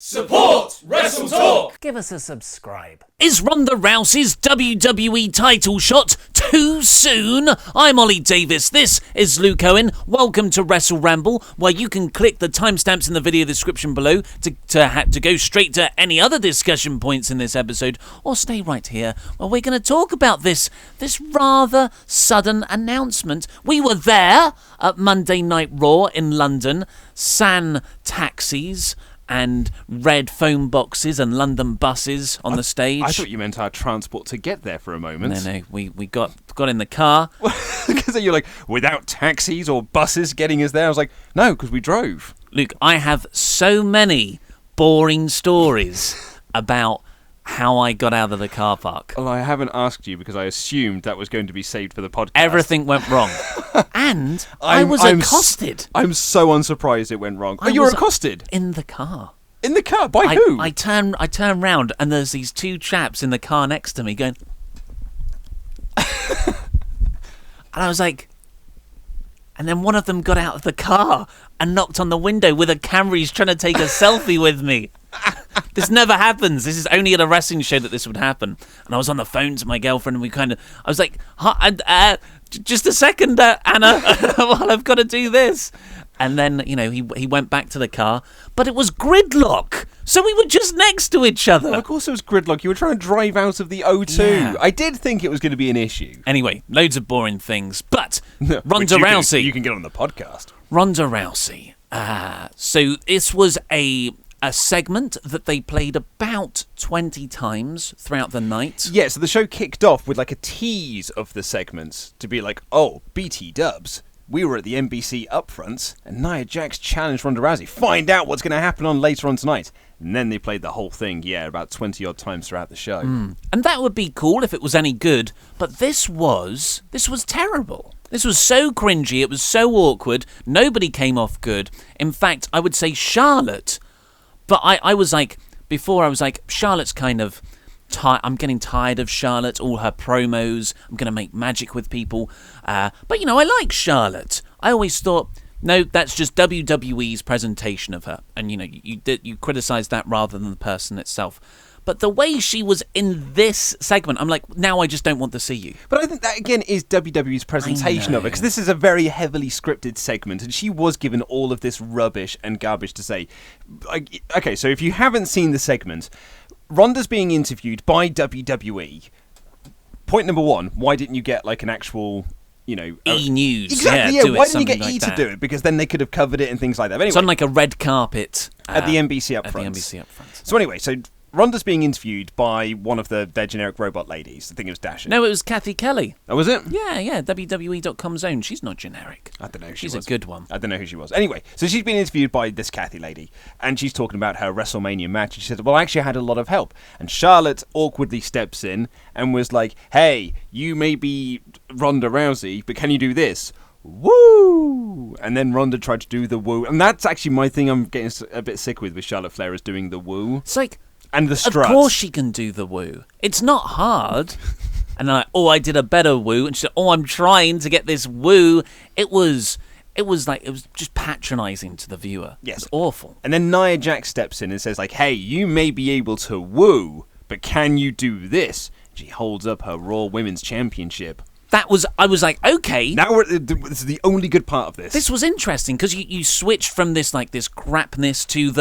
Support WrestleTalk! Give us a subscribe. Is Ronda Rousey's WWE title shot too soon? I'm Ollie Davis, this is Luke Owen. Welcome to WrestleRamble, where you can click the timestamps in the video description below to go straight to any other discussion points in this episode, or stay right here where we're going to talk about this rather sudden announcement. We were there at Monday Night Raw in London, sans taxis and red phone boxes and London buses on the stage. I thought you meant our transport to get there for a moment. No, we got in the car. Because you're like, without taxis or buses getting us there? I was like, no, because we drove. Luke, I have so many boring stories about how I got out of the car park. Well, I haven't asked you because I assumed that was going to be saved for the podcast. Everything went wrong. And I was accosted. I'm so unsurprised it went wrong. You were accosted? In the car. In the car? By who? I turn round and there's these two chaps in the car next to me going... And I was like... And then one of them got out of the car and knocked on the window with a camera. He's trying to take a selfie with me. This never happens. This is only at a wrestling show that this would happen. And I was on the phone to my girlfriend and I was like, just a second, Anna, well, I've got to do this. And then, he went back to the car, but it was gridlock. So we were just next to each other. Well, of course it was gridlock. You were trying to drive out of the O2. Yeah. I did think it was going to be an issue. Anyway, loads of boring things. But Ronda Rousey. You can get on the podcast. Ronda Rousey. So this was a segment that they played about 20 times throughout the night. Yeah, so the show kicked off with like a tease of the segments to be like, oh, BT dubs. We were at the NBC upfronts, and Nia Jax challenged Ronda Rousey. Find out what's going to happen on later on tonight. And then they played the whole thing, about 20-odd times throughout the show. And that would be cool if it was any good, but this was terrible. This was so cringy, it was so awkward, nobody came off good. In fact, I would say Charlotte, but I was like, before I was like, Charlotte's kind of... I'm getting tired of Charlotte, all her promos. I'm going to make magic with people. But, I like Charlotte. I always thought, no, that's just WWE's presentation of her. And, you criticize that rather than the person itself. But the way she was in this segment, I'm like, now I just don't want to see you. But I think that, again, is WWE's presentation of it. Because this is a very heavily scripted segment. And she was given all of this rubbish and garbage to say. Okay, so if you haven't seen the segment... Ronda's being interviewed by WWE. Point number one, why didn't you get like an actual, E-News. Exactly, yeah. Why didn't you get E to do it? Because then they could have covered it and things like that. But anyway, it's on like a red carpet. At the NBC upfront. So anyway, Ronda's being interviewed by one of their generic robot ladies. I think it was Dasher. No, it was Kathy Kelly. Oh, was it? Yeah, WWE.com's own. She's not generic. I don't know who she was. She's a good one. I don't know who she was. Anyway, so she's been interviewed by this Kathy lady, and she's talking about her WrestleMania match. And she said, well, actually, I had a lot of help. And Charlotte awkwardly steps in and was like, hey, you may be Ronda Rousey, but can you do this? Woo! And then Ronda tried to do the woo. And that's actually my thing I'm getting a bit sick with Charlotte Flair is doing the woo. It's like... And the struts. Of course she can do the woo. It's not hard. And I'm like, I did a better woo. And she said, I'm trying to get this woo. It was just patronising to the viewer. Yes. It was awful. And then Nia Jax steps in and says, like, hey, you may be able to woo, but can you do this? She holds up her Raw Women's Championship. I was like, okay. Now this is the only good part of this. This was interesting because you switched from this crapness to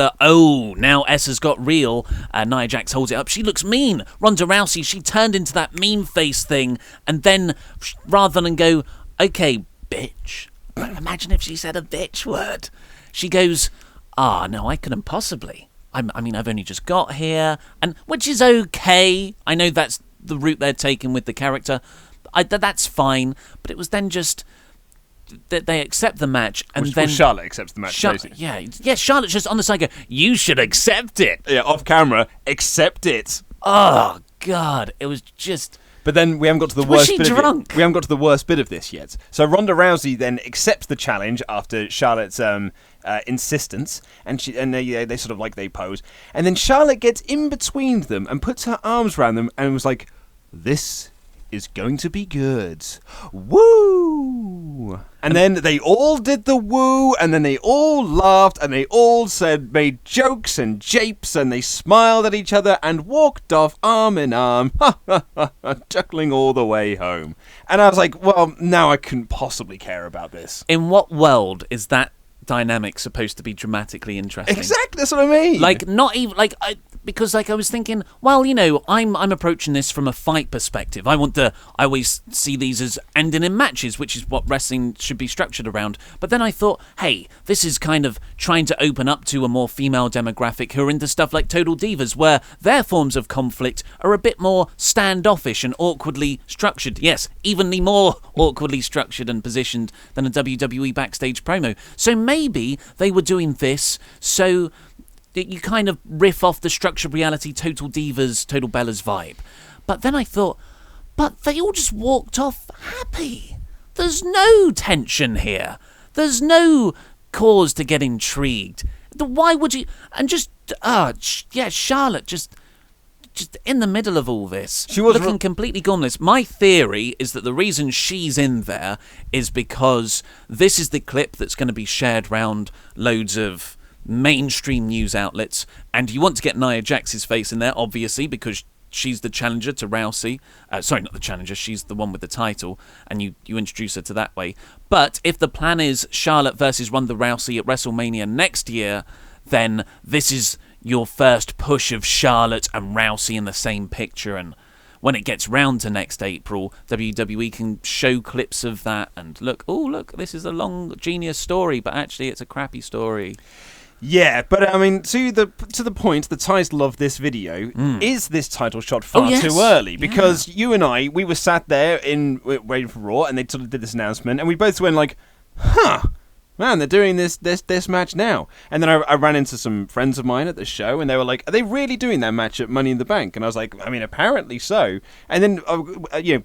now S has got real. Nia Jax holds it up. She looks mean. Ronda Rousey, she turned into that mean face thing, and then rather than go, okay, bitch. Imagine if she said a bitch word. She goes, no, I couldn't possibly. I've only just got here, and which is okay. I know that's the route they're taking with the character. That's fine, but it was then just that they accept the match, and then Charlotte accepts the match. Charlotte's just on the side. You should accept it. Yeah, off camera, accept it. Oh God, it was just. But then we haven't got to the worst bit. We haven't got to the worst bit of this yet. So Ronda Rousey then accepts the challenge after Charlotte's insistence, and they sort of they pose, and then Charlotte gets in between them and puts her arms around them and was like, "This is going to be good. Woo! And then they all did the woo, and then they all laughed, and they all made jokes and japes, and they smiled at each other and walked off arm in arm, chuckling all the way home. And I was like, well, now I couldn't possibly care about this. In what world is that dynamic supposed to be dramatically interesting? Exactly, that's what I mean. Like, not even like because like I was thinking, well, you know, I'm approaching this from a fight perspective. I always see these as ending in matches, which is what wrestling should be structured around. But then I thought, hey, this is kind of trying to open up to a more female demographic who are into stuff like Total Divas, where their forms of conflict are a bit more standoffish and awkwardly structured. Yes, evenly more awkwardly structured and positioned than a WWE backstage promo. So maybe they were doing this so you kind of riff off the structured reality Total Divas, Total Bellas vibe. But then I thought, but they all just walked off happy. There's no tension here. There's no cause to get intrigued. Why would you... And just, Charlotte just in the middle of all this, she was looking completely gormless. My theory is that the reason she's in there is because this is the clip that's going to be shared round loads of mainstream news outlets, and you want to get Nia Jax's face in there, obviously, because she's the challenger to Rousey. Sorry, not the challenger, she's the one with the title, and you introduce her to that way. But if the plan is Charlotte versus Ronda Rousey at WrestleMania next year, then this is your first push of Charlotte and Rousey in the same picture, and when it gets round to next April, WWE can show clips of that and look, this is a long, genius story, but actually it's a crappy story. Yeah, but I mean, to the point, the title of this video is this title shot far too early, because you and I, we were sat there waiting for Raw, and they sort of did this announcement, and we both went like, man, they're doing this match now. And then I ran into some friends of mine at the show, and they were like, are they really doing that match at Money in the Bank? And I was like, I mean, apparently so. And then,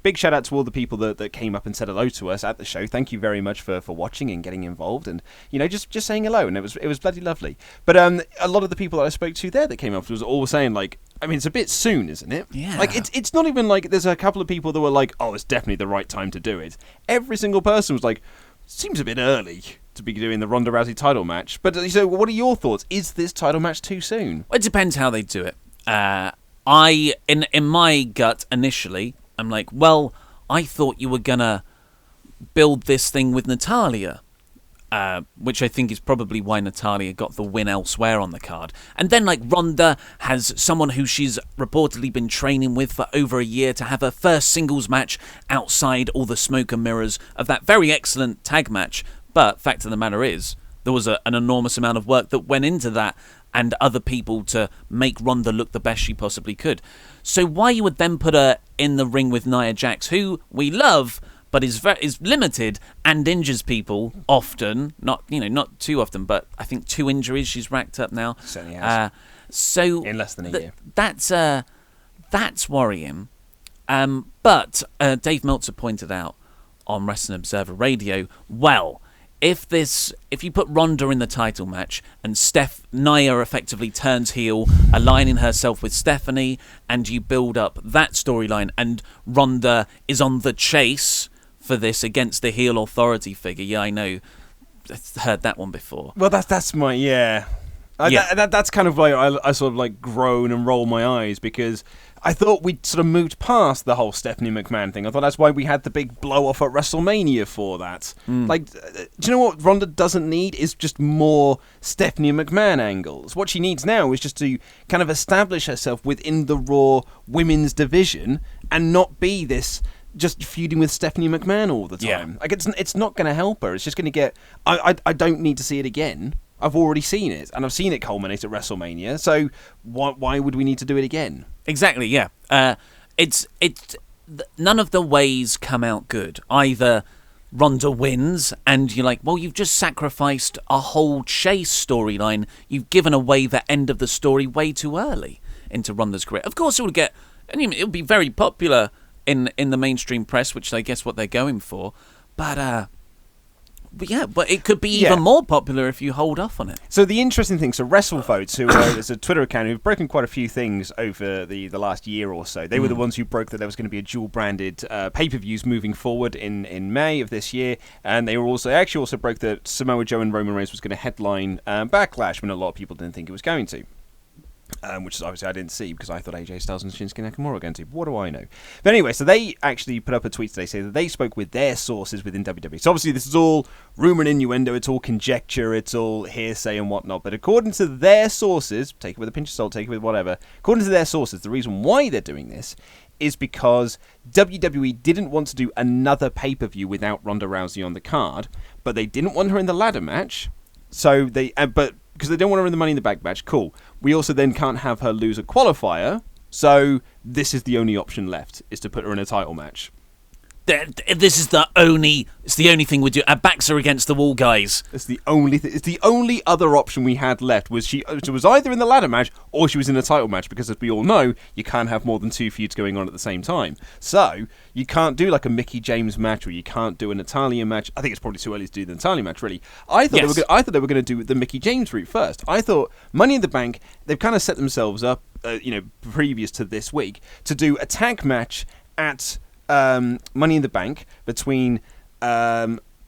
big shout out to all the people that came up and said hello to us at the show. Thank you very much for watching and getting involved, and, just saying hello. And it was bloody lovely. But a lot of the people that I spoke to there that came up was all saying, like, I mean, it's a bit soon, isn't it? Yeah. Like, it's not even like there's a couple of people that were like, oh, it's definitely the right time to do it. Every single person was like, seems a bit early to be doing the Ronda Rousey title match. But so what are your thoughts? Is this title match too soon? It depends how they do it. In my gut initially, I'm like, well, I thought you were gonna build this thing with Natalya, which I think is probably why Natalya got the win elsewhere on the card. And then, like, Ronda has someone who she's reportedly been training with for over a year to have her first singles match outside all the smoke and mirrors of that very excellent tag match. But fact of the matter is, there was an enormous amount of work that went into that and other people to make Ronda look the best she possibly could. So why you would then put her in the ring with Nia Jax, who we love, but is limited and injures people often. Not too often, but I think 2 injuries she's racked up now. Certainly has. So in less than a year. That's worrying. But Dave Meltzer pointed out on Wrestling Observer Radio, well, if you put Ronda in the title match and Nia effectively turns heel, aligning herself with Stephanie, and you build up that storyline, and Ronda is on the chase for this against the heel authority figure. Yeah, I know. I've heard that one before. Well, that's my that's kind of like I sort of like groan and roll my eyes, because I thought we'd sort of moved past the whole Stephanie McMahon thing. I thought that's why we had the big blow-off at WrestleMania for that. Like, do you know what Ronda doesn't need is just more Stephanie McMahon angles. What she needs now is just to kind of establish herself within the Raw women's division and not be this just feuding with Stephanie McMahon all the time. Yeah. Like, it's not going to help her. It's just going to get... I don't need to see it again. I've already seen it, and I've seen it culminate at WrestleMania, so why would we need to do it again? Exactly, yeah. It's none of the ways come out good. Either Ronda wins, and you're like, well, you've just sacrificed a whole chase storyline. You've given away the end of the story way too early into Ronda's career. Of course, it'll be very popular in the mainstream press, which I guess what they're going for. But but it could be even more popular if you hold off on it. So the interesting thing, WrestleVotes, who is a Twitter account who've broken quite a few things over the last year or so. They were the ones who broke that there was going to be a dual-branded pay-per-views moving forward in May of this year, and they also broke that Samoa Joe and Roman Reigns was going to headline Backlash when a lot of people didn't think it was going to. Which is obviously I didn't see because I thought AJ Styles and Shinsuke Nakamura were going to. What do I know? But anyway, so they actually put up a tweet today saying that they spoke with their sources within WWE. So obviously this is all rumour and innuendo, it's all conjecture, it's all hearsay and whatnot. But according to their sources, take it with a pinch of salt, take it with whatever. According to their sources, the reason why they're doing this is because WWE didn't want to do another pay-per-view without Ronda Rousey on the card, but they didn't want her in the ladder match. So because they don't want her in the Money in the Bank match, cool. We also then can't have her lose a qualifier, so this is the only option left, is to put her in a title match. This is the only thing we do. Our backs are against the wall, guys. It's the only it's the only other option we had left was she was either in the ladder match or she was in a title match, because as we all know, you can't have more than two feuds going on at the same time. So you can't do like a Mickie James match, or you can't do a Natalya match. I think it's probably too early to do the Natalya match, really. I thought they were going to do the Mickie James route first. I thought Money in the Bank, they've kind of set themselves up, previous to this week, to do a tag match at Money in the Bank between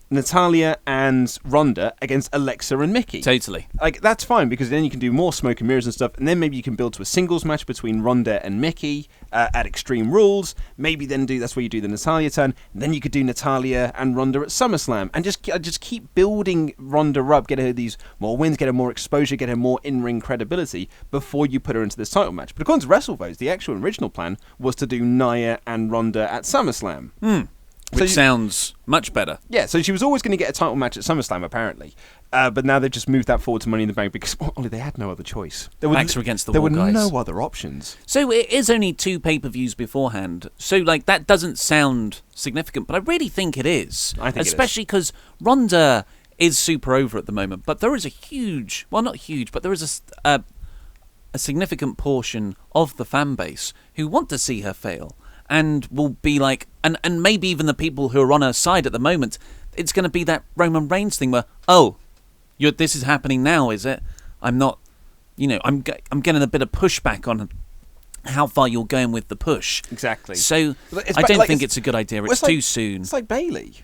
Natalya and Ronda against Alexa and Mickie. Totally. Like, that's fine, because then you can do more smoke and mirrors and stuff, and then maybe you can build to a singles match between Ronda and Mickie at Extreme Rules. Maybe then that's where you do the Natalya turn. And then you could do Natalya and Ronda at SummerSlam, and just keep building Ronda up, get her these more wins, get her more exposure, get her more in-ring credibility before you put her into this title match. But according to WrestleVotes, the actual original plan was to do Nia and Ronda at SummerSlam. Which sounds much better. Yeah, so she was always going to get a title match at SummerSlam, apparently. But now they've just moved that forward to Money in the Bank because they had no other choice. Backs are against the wall, guys. There were no other options. So it is only 2 pay-per-views beforehand. So, that doesn't sound significant, but I really think it is. I think especially because Ronda is super over at the moment. But there is a huge... Well, not huge, but there is a significant portion of the fan base who want to see her fail. And will be like, and maybe even the people who are on her side at the moment, it's going to be that Roman Reigns thing where, this is happening now, is it? I'm not, I'm getting a bit of pushback on how far you're going with the push. Exactly. So I don't think it's a good idea. It's too soon. It's like Bayley.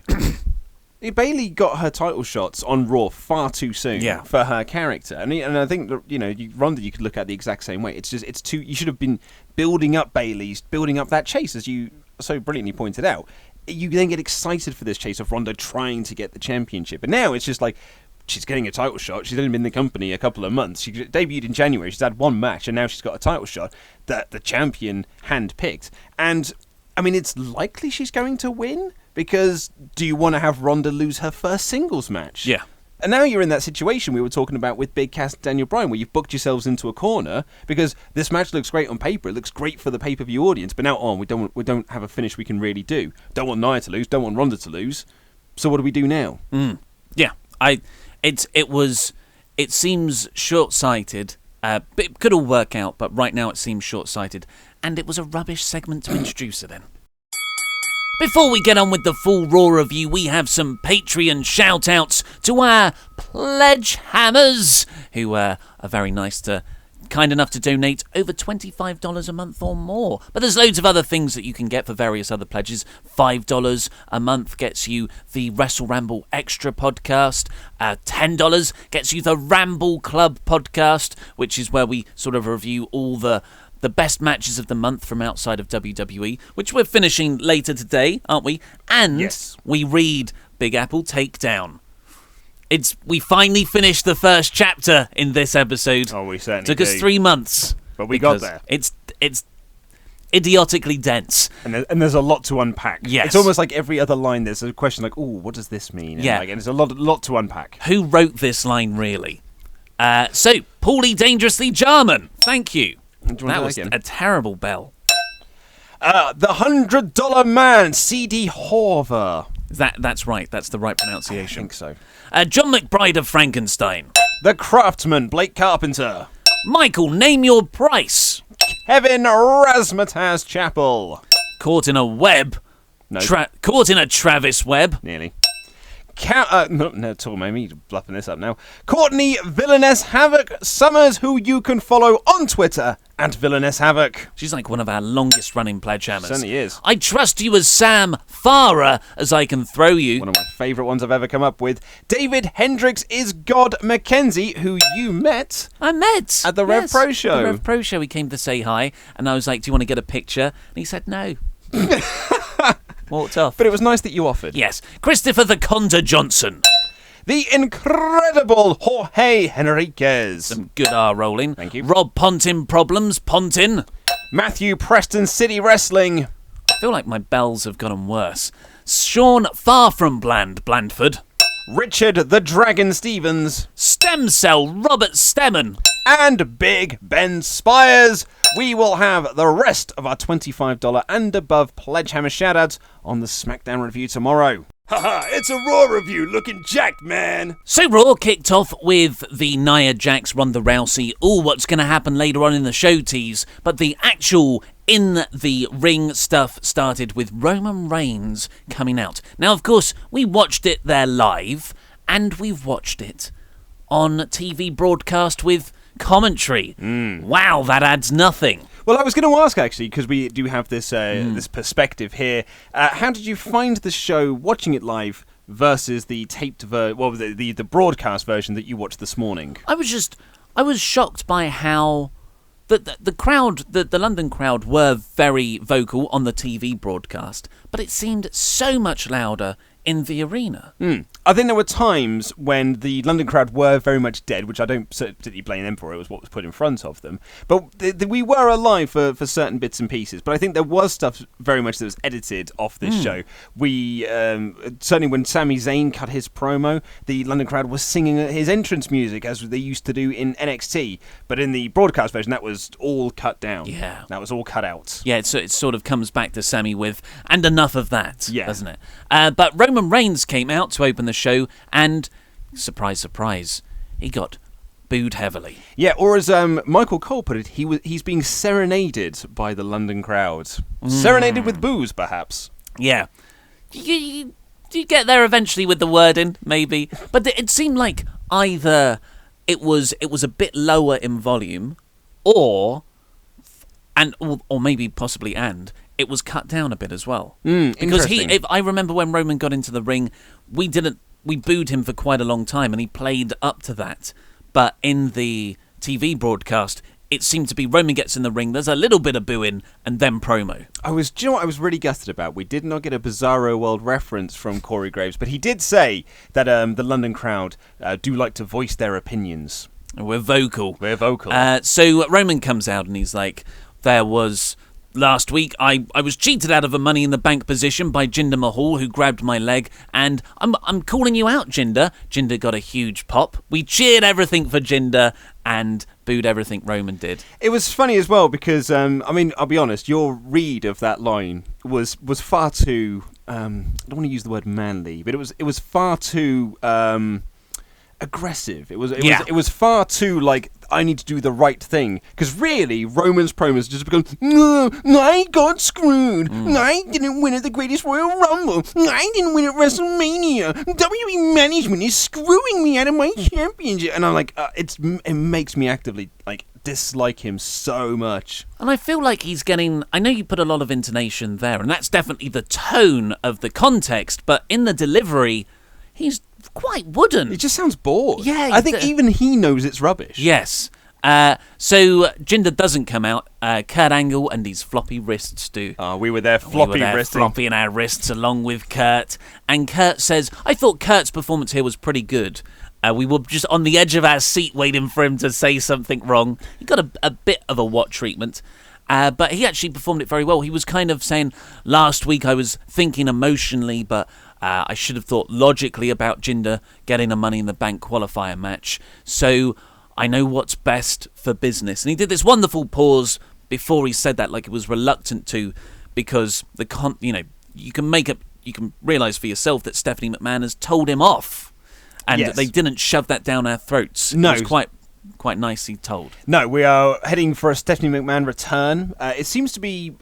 Bayley got her title shots on Raw far too soon for her character, and I think that, Ronda, you could look at the exact same way. It's too. You should have been building up building up that chase, as you so brilliantly pointed out. You then get excited for this chase of Ronda trying to get the championship, and now it's just like she's getting a title shot. She's only been in the company a couple of months. She debuted in January. She's had one match, and now she's got a title shot that the champion handpicked. And I mean, it's likely she's going to win. Because do you want to have Ronda lose her first singles match? Yeah. And now you're in that situation we were talking about with Big Cass Daniel Bryan, where you've booked yourselves into a corner because this match looks great on paper, it looks great for the pay-per-view audience, but now we don't have a finish we can really do. Don't want Nia to lose, don't want Ronda to lose. So what do we do now? Yeah, it seems short-sighted. It could all work out, but right now it seems short-sighted, and it was a rubbish segment to introduce her in. Before we get on with the full Raw review, we have some Patreon shout-outs to our Pledgehammers, who are very nice kind enough to donate over $25 a month or more. But there's loads of other things that you can get for various other pledges. $5 a month gets you the WrestleRamble Extra podcast. $10 gets you the Ramble Club podcast, which is where we sort of review all the best matches of the month from outside of WWE, which we're finishing later today, aren't we? And we read Big Apple Takedown. We finally finished the first chapter in this episode. Oh, we certainly took us 3 months, but we got there. It's idiotically dense, and there's a lot to unpack. Yes, it's almost like every other line. There's a question like, "Oh, what does this mean?" And and there's a lot to unpack. Who wrote this line, really? So, Paulie Dangerously Jarman, thank you. That was a terrible bell. The $100 Man, C.D. Horver. That's right. That's the right pronunciation. I think so. John McBride of Frankenstein. The Craftsman, Blake Carpenter. Michael, name your price. Kevin Razmataz Chapel. Caught in a web. No. Caught in a Travis web. Nearly. No, it's all me bluffing this up now. Courtney Villainess Havoc Summers, who you can follow on Twitter at Villainess Havoc. She's like one of our longest running Pledgehammers. Certainly is. I trust you as Sam Farah as I can throw you. One of my favourite ones I've ever come up with. David Hendricks is God Mackenzie, who you met. I met at the Rev Pro show. At the Rev Pro show, he came to say hi, and I was like, "Do you want to get a picture?" And he said no. Walked off. But it was nice that you offered. Yes. Christopher the Conda Johnson. The incredible Jorge Henriquez. Some good R rolling. Thank you. Rob Pontin Problems, Pontin. Matthew Preston City Wrestling. I feel like my bells have gotten worse. Sean Far From Blandford. Richard the Dragon Stevens. Stem Cell Robert Stemmen. And Big Ben Spires. We will have the rest of our $25 and above Pledgehammer shoutouts on the SmackDown review tomorrow. Haha, it's a Raw review looking jacked, man. So Raw kicked off with the Nia Jax, Ronda Rousey, all what's going to happen later on in the show tease, but the actual in the ring stuff started with Roman Reigns coming out. Now, of course, we watched it there live, and we've watched it on TV broadcast with commentary. Wow, that adds nothing. Well, I was going to ask, actually, because we do have this this perspective here. How did you find the show, watching it live, versus the taped the broadcast version that you watched this morning? I was shocked by how the crowd, the London crowd, were very vocal on the TV broadcast, but it seemed so much louder in the arena. I think there were times when the London crowd were very much dead, which I don't particularly blame them for. It was what was put in front of them. But we were alive for certain bits and pieces. But I think there was stuff very much that was edited off this show. We certainly when Sami Zayn cut his promo, the London crowd was singing his entrance music as they used to do in NXT. But in the broadcast version, that was all cut down. Yeah. That was all cut out. Yeah, it sort of comes back to Sami with, and enough of that, doesn't it? But Roman Reigns came out to open the show, and surprise, surprise, he got booed heavily. Yeah, or as Michael Cole put it, he's being serenaded by the London crowd. Serenaded with booze, perhaps. Yeah. You get there eventually with the wording, maybe. But it seemed like either it was a bit lower in volume, or maybe possibly it was cut down a bit as well. Because I remember when Roman got into the ring, we booed him for quite a long time, and he played up to that. But in the TV broadcast, it seemed to be Roman gets in the ring, there's a little bit of booing, and then promo. Do you know what I was really gutted about? We did not get a Bizarro World reference from Corey Graves, but he did say that the London crowd do like to voice their opinions. We're vocal. So Roman comes out and he's like, there was... Last week, I was cheated out of a Money in the Bank position by Jinder Mahal, who grabbed my leg, and I'm calling you out, Jinder. Jinder got a huge pop. We cheered everything for Jinder and booed everything Roman did. It was funny as well because, I'll be honest, your read of that line was far too, I don't want to use the word manly, but it was far too aggressive. It was far too like, I need to do the right thing. Because really, Roman's promos just become, no, I got screwed. I didn't win at the Greatest Royal Rumble. I didn't win at WrestleMania. WWE management is screwing me out of my championship. And I'm like, it makes me actively dislike him so much. And I feel like he's getting... I know you put a lot of intonation there, and that's definitely the tone of the context, but in the delivery, he's quite wooden. It just sounds bored. Yeah. I think even he knows it's rubbish. Yes. So Jinder doesn't come out. Kurt Angle and his floppy wrists do. We were there flopping our wrists along with Kurt. And Kurt says, I thought Kurt's performance here was pretty good. We were just on the edge of our seat waiting for him to say something wrong. He got a bit of a what treatment. But he actually performed it very well. He was kind of saying, last week I was thinking emotionally, but I should have thought logically about Jinder getting a Money in the Bank qualifier match. So I know what's best for business. And he did this wonderful pause before he said that, like he was reluctant to, because you can realise for yourself that Stephanie McMahon has told him off. And they didn't shove that down our throats. No. It was quite quite nicely told. No, we are heading for a Stephanie McMahon return. It seems to be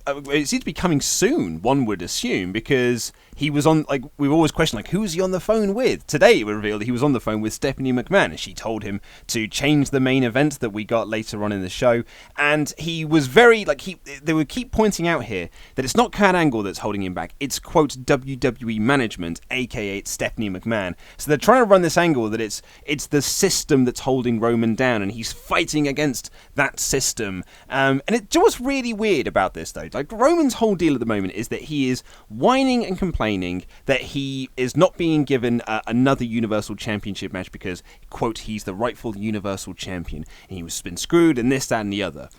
coming soon, one would assume, because he was on, like, we've always questioned, like, who was he on the phone with? Today it was revealed that he was on the phone with Stephanie McMahon, and she told him to change the main event that we got later on in the show. And he was very, like, they would keep pointing out here that it's not Kurt Angle that's holding him back. It's, quote, WWE management, aka it's Stephanie McMahon. So they're trying to run this angle that it's the system that's holding Roman down, and he's fighting against that system. And what's really weird about this, though, like, Roman's whole deal at the moment is that he is whining and complaining that he is not being given another Universal Championship match because, quote, he's the rightful Universal Champion and he was been screwed and this, that and the other.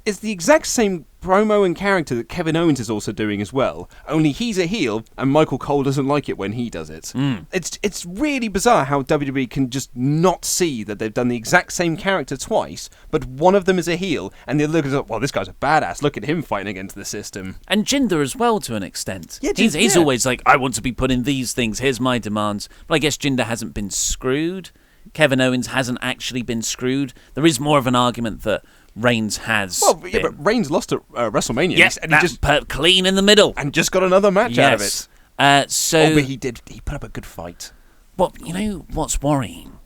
It's the exact same promo and character that Kevin Owens is also doing as well, only he's a heel and Michael Cole doesn't like it when he does it. It's really bizarre how WWE can just not see that they've done the exact same character twice, but one of them is a heel and the other goes, well, this guy's a badass, look at him fighting against the system. And Jinder as well, to an extent. Yeah, he's always like, I want to be put in these things, here's my demands. But I guess Jinder hasn't been screwed. Kevin Owens hasn't actually been screwed. There is more of an argument that Reigns has. Well, yeah, but Reigns lost at WrestleMania. Yes, and he just put clean in the middle. And just got another match out of it. But he put up a good fight. Well, you know what's worrying?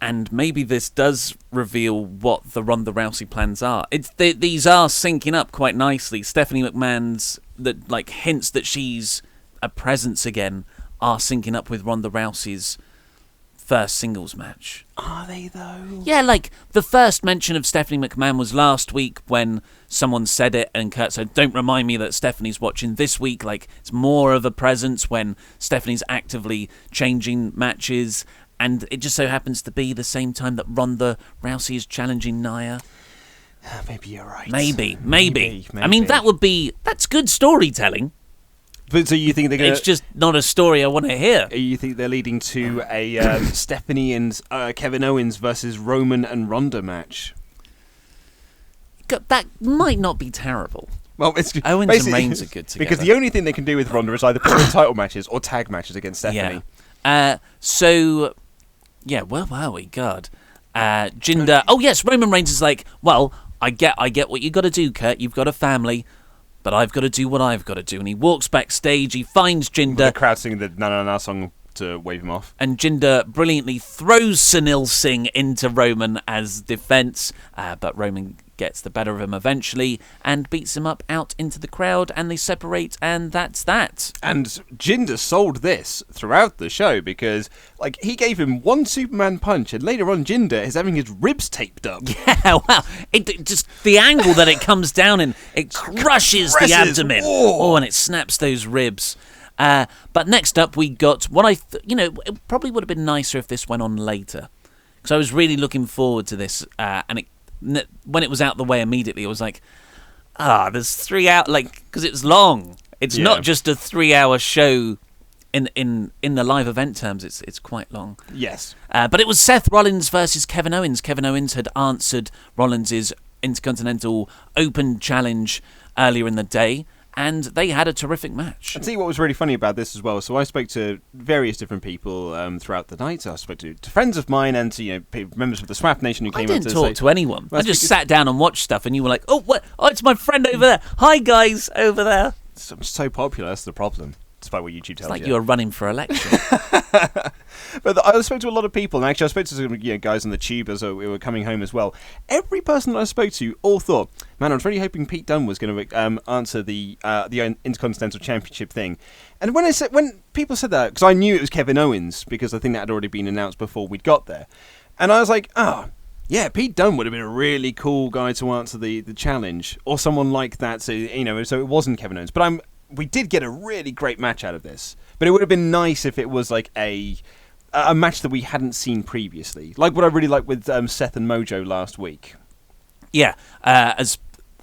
And maybe this does reveal what the Ronda Rousey plans are. These are syncing up quite nicely. Stephanie McMahon's hints that she's a presence again are syncing up with Ronda Rousey's first singles match. Are they, though? Yeah, like, the first mention of Stephanie McMahon was last week when someone said it and Kurt said, don't remind me that Stephanie's watching. This week, like, it's more of a presence when Stephanie's actively changing matches, and it just so happens to be the same time that Ronda Rousey is challenging Nia. Maybe you're right. Maybe. I mean, that's good storytelling. But so you think they're going to... It's just not a story I want to hear. You think they're leading to a Stephanie and Kevin Owens versus Roman and Ronda match? That might not be terrible. Well, it's Owens and Reigns are good together. Because the only thing they can do with Ronda is either put her in title matches or tag matches against Stephanie. Yeah. Where were we? God. Jinder... Oh, yes, Roman Reigns is like, well, I get what you got to do, Kurt. You've got a family. But I've got to do what I've got to do. And he walks backstage, he finds Jinder. The crowd singing the Na Na Na song to wave him off. And Jinder brilliantly throws Sunil Singh into Roman as defense. But Roman gets the better of him eventually and beats him up out into the crowd. And they separate, and that's that. And Jinder sold this throughout the show because, like, he gave him one Superman punch, and later on Jinder is having his ribs taped up. Yeah, wow. It just the angle that it comes down in, it crushes the abdomen. Oh, and it snaps those ribs. But next up we got what it probably would have been nicer if this went on later, because I was really looking forward to this. And when it was out the way immediately, I was like, there's 3 hours, because it's long. It's not just a 3-hour show. In the live event terms, it's quite long. Yes. But it was Seth Rollins versus Kevin Owens. Kevin Owens had answered Rollins' Intercontinental Open Challenge earlier in the day, and they had a terrific match. I'll tell you what was really funny about this as well. So I spoke to various different people throughout the night. I spoke to friends of mine and to members of the Swap Nation who came up to I didn't talk to anyone. I just sat down and watched stuff, and you were like, oh, what? Oh, it's my friend over there. Hi, guys, over there. I'm so popular, that's the problem. Despite what YouTube tells you. It's like you were running for election. But I spoke to a lot of people, and actually I spoke to some guys on the tube as we were coming home as well. Every person that I spoke to all thought, man, I was really hoping Pete Dunne was going to answer the Intercontinental Championship thing. And when people said that, because I knew it was Kevin Owens, because I think that had already been announced before we'd got there, and I was like, yeah, Pete Dunne would have been a really cool guy to answer the challenge, or someone like that. So so it wasn't Kevin Owens, but we did get a really great match out of this. But it would have been nice if it was like a match that we hadn't seen previously, like what I really liked with Seth and Mojo last week. Yeah, it's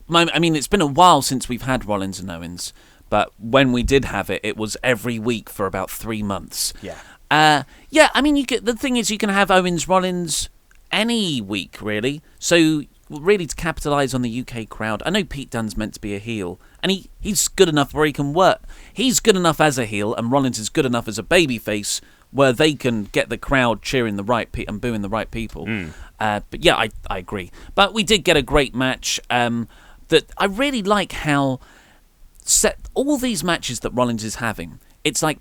been a while since we've had Rollins and Owens, but when we did have it, it was every week for about 3 months. Yeah. The thing is, you can have Owens Rollins any week, really. So really, to capitalise on the UK crowd, I know Pete Dunne's meant to be a heel, and he's good enough where he can work. He's good enough as a heel, and Rollins is good enough as a babyface, where they can get the crowd cheering the right and booing the right people. But yeah, I agree. But we did get a great match. That I really like how all these matches that Rollins is having. It's like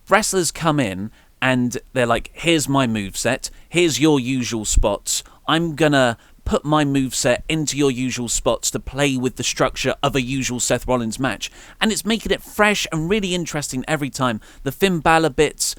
wrestlers come in and they're like, here's my moveset, here's your usual spots. I'm gonna put my moveset into your usual spots to play with the structure of a usual Seth Rollins match. And it's making it fresh and really interesting every time. The Finn Balor bits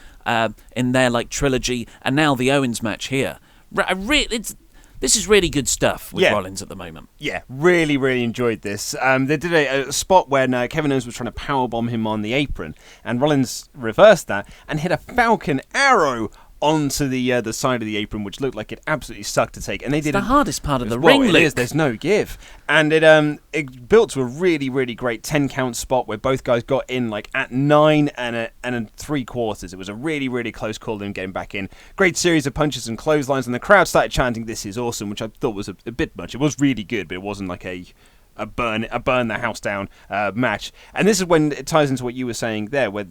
in their like trilogy, and now the Owens match here. This is really good stuff with Rollins at the moment. Yeah, really, really enjoyed this. They did a spot when Kevin Owens was trying to powerbomb him on the apron, and Rollins reversed that and hit a Falcon Arrow onto the side of the apron, which looked like it absolutely sucked to take. And they did the hardest part of the ring, Luke. It is. There's no give, and it built to a really, really great 10-count spot where both guys got in like at 9 and 3/4. It was a really, really close call them getting back in. Great series of punches and clotheslines, and the crowd started chanting, "This is awesome," which I thought was a bit much. It was really good, but it wasn't like a burn the house down match. And this is when it ties into what you were saying there, where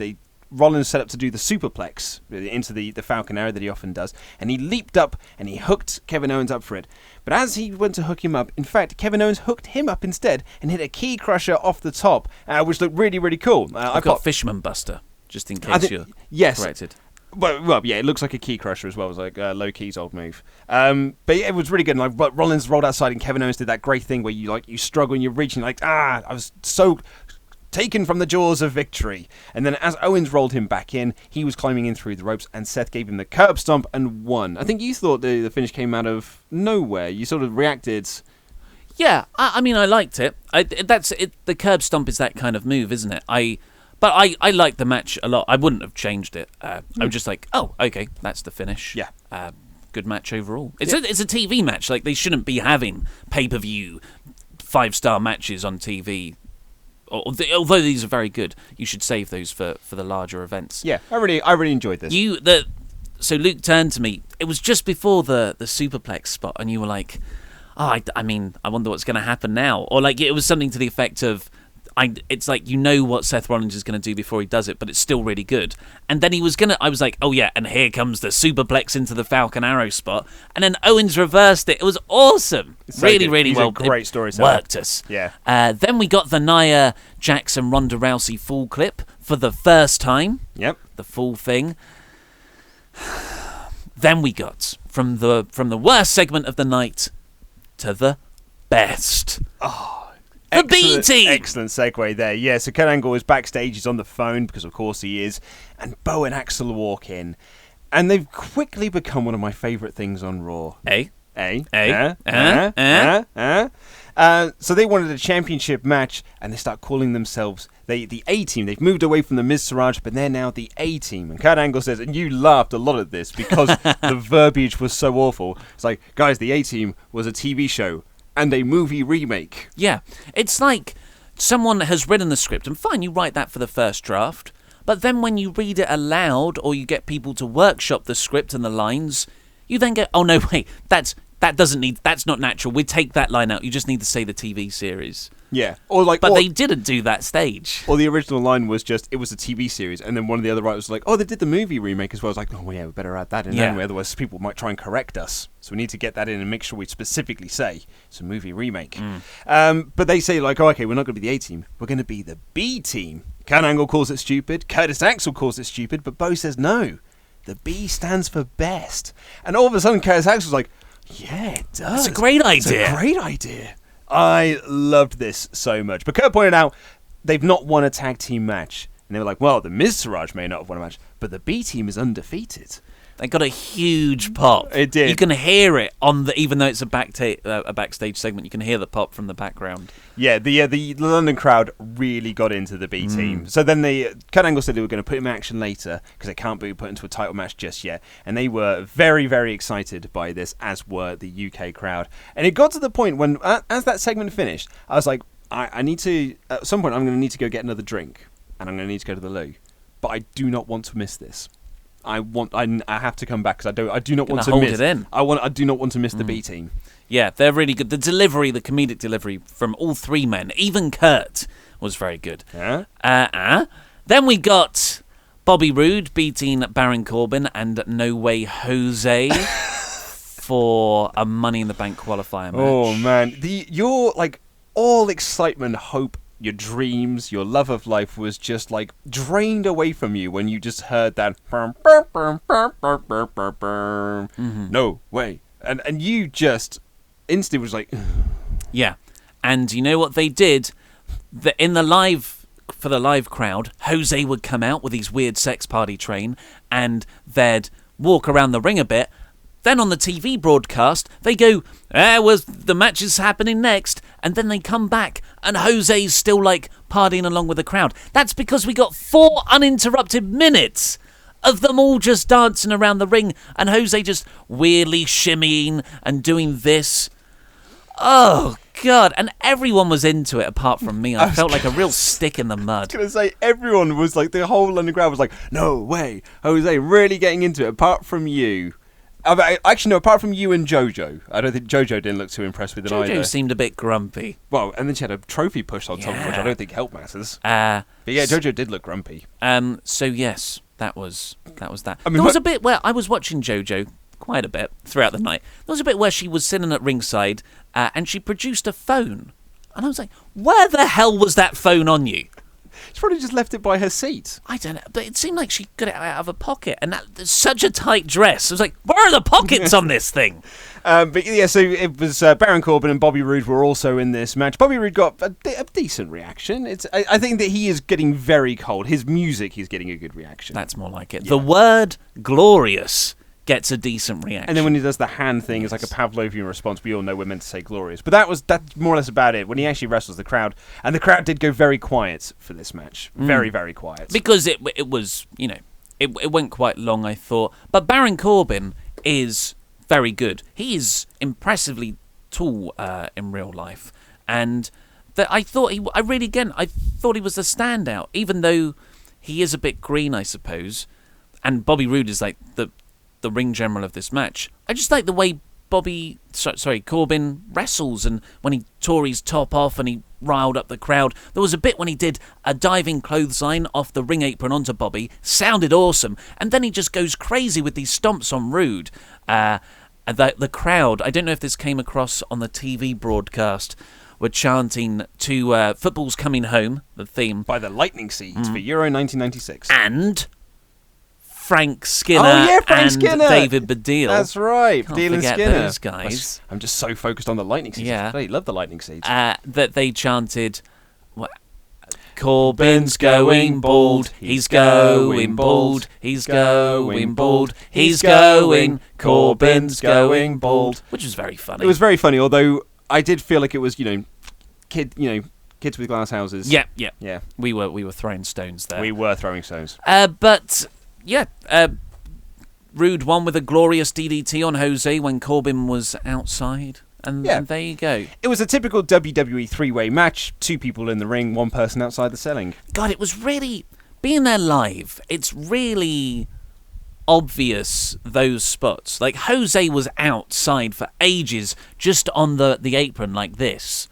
Rollins set up to do the superplex into the Falcon Arrow that he often does, and he leaped up and he hooked Kevin Owens up for it. But as he went to hook him up, in fact, Kevin Owens hooked him up instead and hit a key crusher off the top, which looked really, really cool. I've got Fisherman Buster, just in case you're corrected. Well, yeah, it looks like a key crusher as well. It was like Low Key's old move. But yeah, it was really good. And like Rollins rolled outside, and Kevin Owens did that great thing where you struggle and you're reaching I was so taken from the jaws of victory. And then as Owens rolled him back in, he was climbing in through the ropes, and Seth gave him the curb stomp and won. I think you thought the finish came out of nowhere. You sort of reacted. Yeah, I mean, I liked it. That's it. The curb stomp is that kind of move, isn't it? But I liked the match a lot. I wouldn't have changed it. I was just like, oh, okay, that's the finish. Yeah. Good match overall. It's a TV match. Like, they shouldn't be having pay-per-view 5-star matches on TV. Although these are very good, you should save those for the larger events. Yeah, I really enjoyed this. So Luke turned to me. It was just before the superplex spot, and you were like, "Oh, I mean, I wonder what's going to happen now." Or like it was something to the effect of, it's like you know what Seth Rollins is going to do before he does it, but it's still really good. And then I was like, "Oh yeah," and here comes the superplex into the Falcon Arrow spot, and then Owens reversed it. It was awesome. So really, good. really He's well. A great story. Worked us. Yeah. Then we got the Nia Jax and Ronda Rousey full clip for the first time. Yep. The full thing. Then we got from the worst segment of the night to the best. Oh. The B team! Excellent segue there. Yeah, so Kurt Angle is backstage. He's on the phone, because of course he is. And Bo and Axel walk in. And they've quickly become one of my favourite things on Raw. So they wanted a championship match, and they start calling themselves the A-Team. They've moved away from the Miztourage, but they're now the A-Team. And Kurt Angle says, and you laughed a lot at this because the verbiage was so awful. It's like, guys, the A-Team was a TV show and a movie remake. Yeah, it's like someone has written the script, and fine, you write that for the first draft, but then when you read it aloud, or you get people to workshop the script and the lines, you then go, oh no, wait, that's not natural. We take that line out. You just need to say the TV series. Yeah, but they didn't do that stage. Or the original line was just, it was a TV series, and then one of the other writers was like, oh, they did the movie remake as well. I was like, oh well, yeah, we better add that in, anyway, otherwise people might try and correct us. So we need to get that in and make sure we specifically say it's a movie remake. But they say like, oh, okay, we're not going to be the A-Team, we're going to be the B-Team. Kurt Angle calls it stupid, Curtis Axel calls it stupid, but Bo says no, the B stands for best. And all of a sudden Curtis Axel's like, yeah, it does. It's a great idea. It's a great idea. I loved this so much. But Kurt pointed out they've not won a tag team match. And they were like, well, the Miztourage may not have won a match, but the B team is undefeated. They got a huge pop. It did. You can hear it even though it's a backstage segment. You can hear the pop from the background. Yeah, the London crowd really got into the B team. So then Kurt Angle said they were going to put him in action later because they can't be put into a title match just yet. And they were very, very excited by this, as were the UK crowd. And it got to the point when, as that segment finished, I was like, I need to, at some point, I'm going to need to go get another drink, and I'm going to need to go to the loo. But I do not want to miss this. I have to come back because I do not want to miss. Hold it in. I do not want to miss the B team. Yeah, they're really good. The delivery, the comedic delivery from all three men, even Kurt, was very good. Yeah. Then we got Bobby Roode beating Baron Corbin and No Way Jose. for a Money in the Bank qualifier match. Oh man, your like all excitement, hope, your dreams, your love of life was just like drained away from you when you just heard that. No way, and you just instantly was like, yeah. And you know what they did? For the live crowd, Jose would come out with his weird sex party train, and they'd walk around the ring a bit. Then on the TV broadcast, they go, the match is happening next. And then they come back, and Jose's still, like, partying along with the crowd. That's because we got 4 uninterrupted minutes of them all just dancing around the ring, and Jose just weirdly shimmying and doing this. Oh, God. And everyone was into it apart from me. I felt like a real stick in the mud. I was going to say, everyone was like, the whole London crowd was like, no way, Jose really getting into it apart from you. Actually, no, apart from you and JoJo. I don't think JoJo didn't look too impressed with it either. JoJo seemed a bit grumpy. Well, and then she had a trophy pushed on top of which I don't think helped matters. But yeah, JoJo did look grumpy. So yes, that was that. I mean, there was a bit where I was watching JoJo quite a bit throughout the night. There was a bit where she was sitting at ringside and she produced a phone. And I was like, where the hell was that phone on you? She probably just left it by her seat. I don't know, but it seemed like she got it out of a pocket, and that's such a tight dress. I was like, where are the pockets on this thing? But yeah, so it was Baron Corbin and Bobby Roode were also in this match. Bobby Roode got a decent reaction. I think that he is getting very cold. His music, he's getting a good reaction. That's more like it. Yeah. The word glorious gets a decent reaction. And then when he does the hand thing, it's like a Pavlovian response. We all know we're meant to say glorious. But that's more or less about it. When he actually wrestles the crowd, and the crowd did go very quiet for this match. Very, very quiet. Because it was, it went quite long, I thought. But Baron Corbin is very good. He is impressively tall in real life. And I thought he was the standout, even though he is a bit green, I suppose. And Bobby Roode is like the ring general of this match. I just like the way Corbin wrestles, and when he tore his top off and he riled up the crowd. There was a bit when he did a diving clothesline off the ring apron onto Bobby. Sounded awesome. And then he just goes crazy with these stomps on Roode. The crowd, I don't know if this came across on the TV broadcast, were chanting to Football's Coming Home, the theme. By the Lightning Seeds for Euro 1996. And Frank Skinner David Baddiel. That's right. Baddiel and Skinner. Those guys. I'm just so focused on the Lightning Seeds. Yeah. I love the Lightning Seeds. That they chanted, Corbin's going bald, he's going bald, he's going bald, he's going, Corbin's going bald. Which was very funny. It was very funny, although I did feel like it was, kids with glass houses. Yeah. We were throwing stones there. We were throwing stones. But Roode won with a glorious DDT on Jose when Corbin was outside. And there you go. It was a typical WWE three-way match. 2 people in the ring, 1 person outside the selling. God, it was really... Being there live, it's really obvious, those spots. Like, Jose was outside for ages just on the apron like this.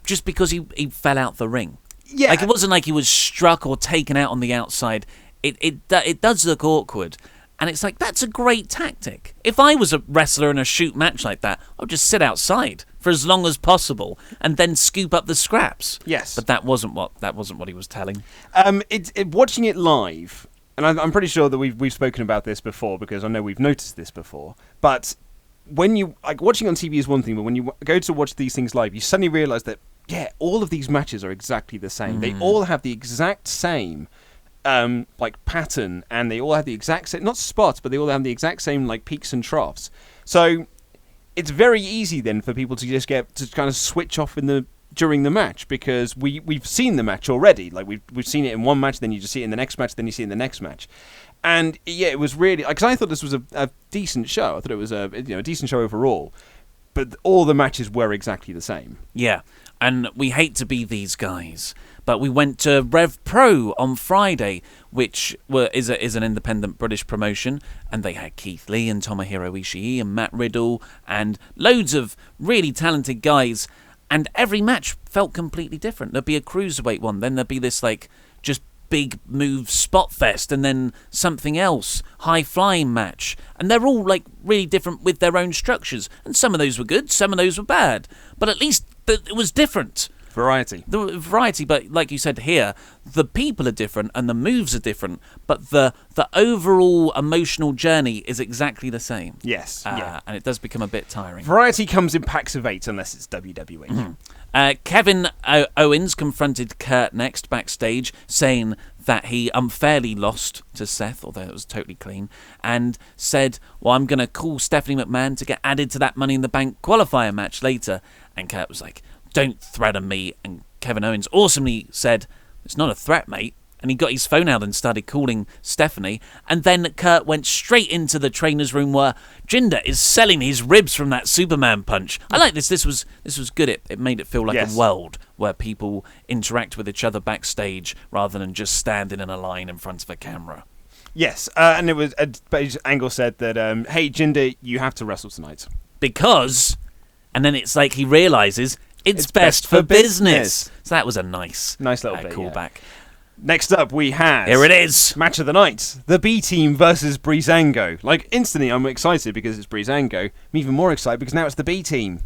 Just because he fell out the ring. Yeah. Like, it wasn't like he was struck or taken out on the outside. It does look awkward. And it's like, that's a great tactic. If I was a wrestler in a shoot match like that, I would just sit outside for as long as possible and then scoop up the scraps. Yes. But that wasn't what he was telling. Watching it live, and I'm pretty sure that we've spoken about this before because I know we've noticed this before, but when you, watching on TV is one thing, but when you go to watch these things live, you suddenly realise that, all of these matches are exactly the same. They all have the exact same pattern, and they all have the exact same, not spots, but they all have the exact same peaks and troughs. So it's very easy then for people to just get to kind of switch off during the match, because we've seen the match already. Like we've seen it in one match, then you just see it in the next match, then you see it in the next match. And it was really, because I thought this was a decent show. I thought it was a decent show overall, but all the matches were exactly the same. Yeah, and we hate to be these guys, but we went to Rev Pro on Friday, which is an independent British promotion, and they had Keith Lee and Tomohiro Ishii and Matt Riddle and loads of really talented guys, and every match felt completely different. There'd be a cruiserweight one, then there'd be this just big move spot fest and then something else, high flying match. And they're all like really different with their own structures. And some of those were good, some of those were bad. But at least it was different. Variety. The variety, but like you said here, the people are different and the moves are different, but the overall emotional journey is exactly the same. Yes. And it does become a bit tiring. Variety comes in packs of 8 unless it's WWE. Mm-hmm. Kevin Owens confronted Kurt next backstage, saying that he unfairly lost to Seth, although it was totally clean, and said, well, I'm going to call Stephanie McMahon to get added to that Money in the Bank qualifier match later. And Kurt was like, don't threaten me. And Kevin Owens awesomely said, it's not a threat, mate. And he got his phone out and started calling Stephanie. And then Kurt went straight into the trainer's room where Jinder is selling his ribs from that Superman punch. I like this. This was good. It made it feel like a world where people interact with each other backstage rather than just standing in a line in front of a camera. Yes, and it was Angle said that, hey, Jinder, you have to wrestle tonight. Because, and then it's like he realises it's best for business. So that was a nice little bit, callback. Yeah. Next up, we have... Here it is. Match of the night. The B-Team versus Breezango. Like, instantly, I'm excited because it's Breezango. I'm even more excited because now it's the B-Team.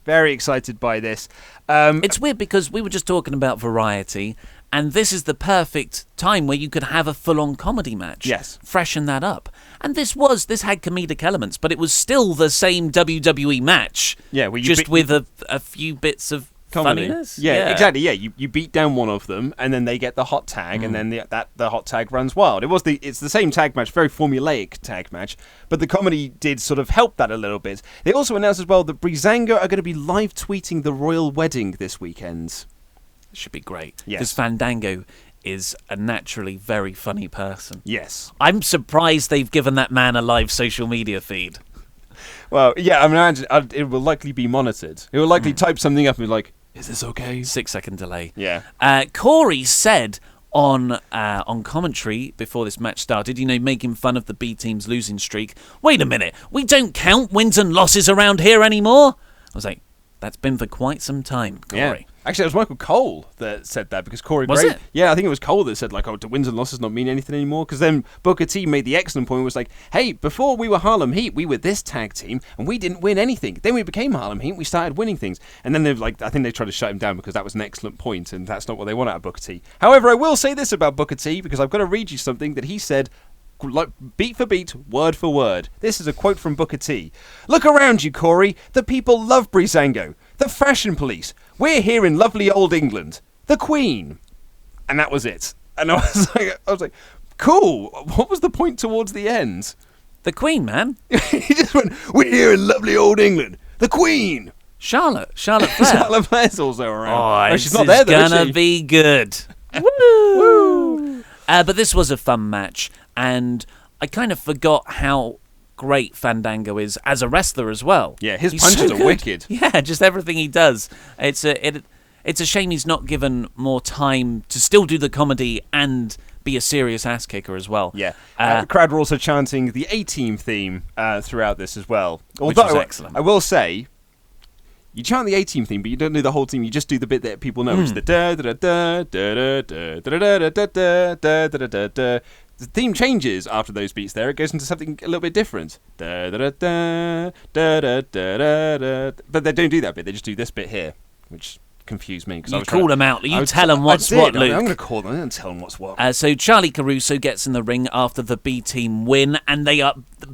Very excited by this. It's weird because we were just talking about variety, and this is the perfect time where you could have a full-on comedy match. Yes. Freshen that up. And this had comedic elements, but it was still the same WWE match. Yeah, well, just with a few bits of comedy. Funniness? Yeah, exactly. Yeah, you beat down one of them, and then they get the hot tag, and then the hot tag runs wild. It's the same tag match, very formulaic tag match, but the comedy did sort of help that a little bit. They also announced as well that Breezango are going to be live tweeting the royal wedding this weekend. It should be great. Yes. Because Fandango is a naturally very funny person. Yes. I'm surprised they've given that man a live social media feed. Well, yeah, I mean, it will likely be monitored. It will likely type something up and be like, is this okay? 6-second delay. Yeah. Corey said on commentary before this match started, making fun of the B team's losing streak, wait a minute, we don't count wins and losses around here anymore? I was like, that's been for quite some time, Corey. Yeah. Actually, it was Michael Cole that said that because Corey Was Graves... it? Yeah, I think it was Cole that said, like, do wins and losses not mean anything anymore? Because then Booker T made the excellent point, was like, hey, before we were Harlem Heat, we were this tag team, and we didn't win anything. Then we became Harlem Heat, we started winning things. And then I think they tried to shut him down because that was an excellent point, and that's not what they want out of Booker T. However, I will say this about Booker T, because I've got to read you something that he said, like, beat for beat, word for word. This is a quote from Booker T. Look around you, Corey. The people love Breezango. The fashion police. We're here in lovely old England. The Queen. And that was it. And I was like, cool. What was the point towards the end? The Queen, man. He just went, we're here in lovely old England. The Queen. Charlotte Flair. Charlotte Flair's also around. Oh, she's not there, though, is she? gonna be good. Woo! But this was a fun match, and I kind of forgot how great Fandango is as a wrestler as well. Yeah, his He's punches so are good. wicked. Yeah, just everything he does. It's a shame he's not given more time to still do the comedy and be a serious ass kicker as well. Yeah. The crowd were also chanting the A-Team theme throughout this as well. Which was excellent. I will say, you chant the A-Team theme, but you don't do the whole team. You just do the bit that people know, which is the da-da-da-da, da-da-da-da, da-da-da-da. The theme changes after those beats there. It goes into something a little bit different. Da-da-da-da, da-da-da-da-da. But they don't do that bit. They just do this bit here, which confused me. You call them out. You tell them what's what, Luke. I'm going to call them. I'm going to tell them what's what. So Charlie Caruso gets in the ring after the B-Team win, and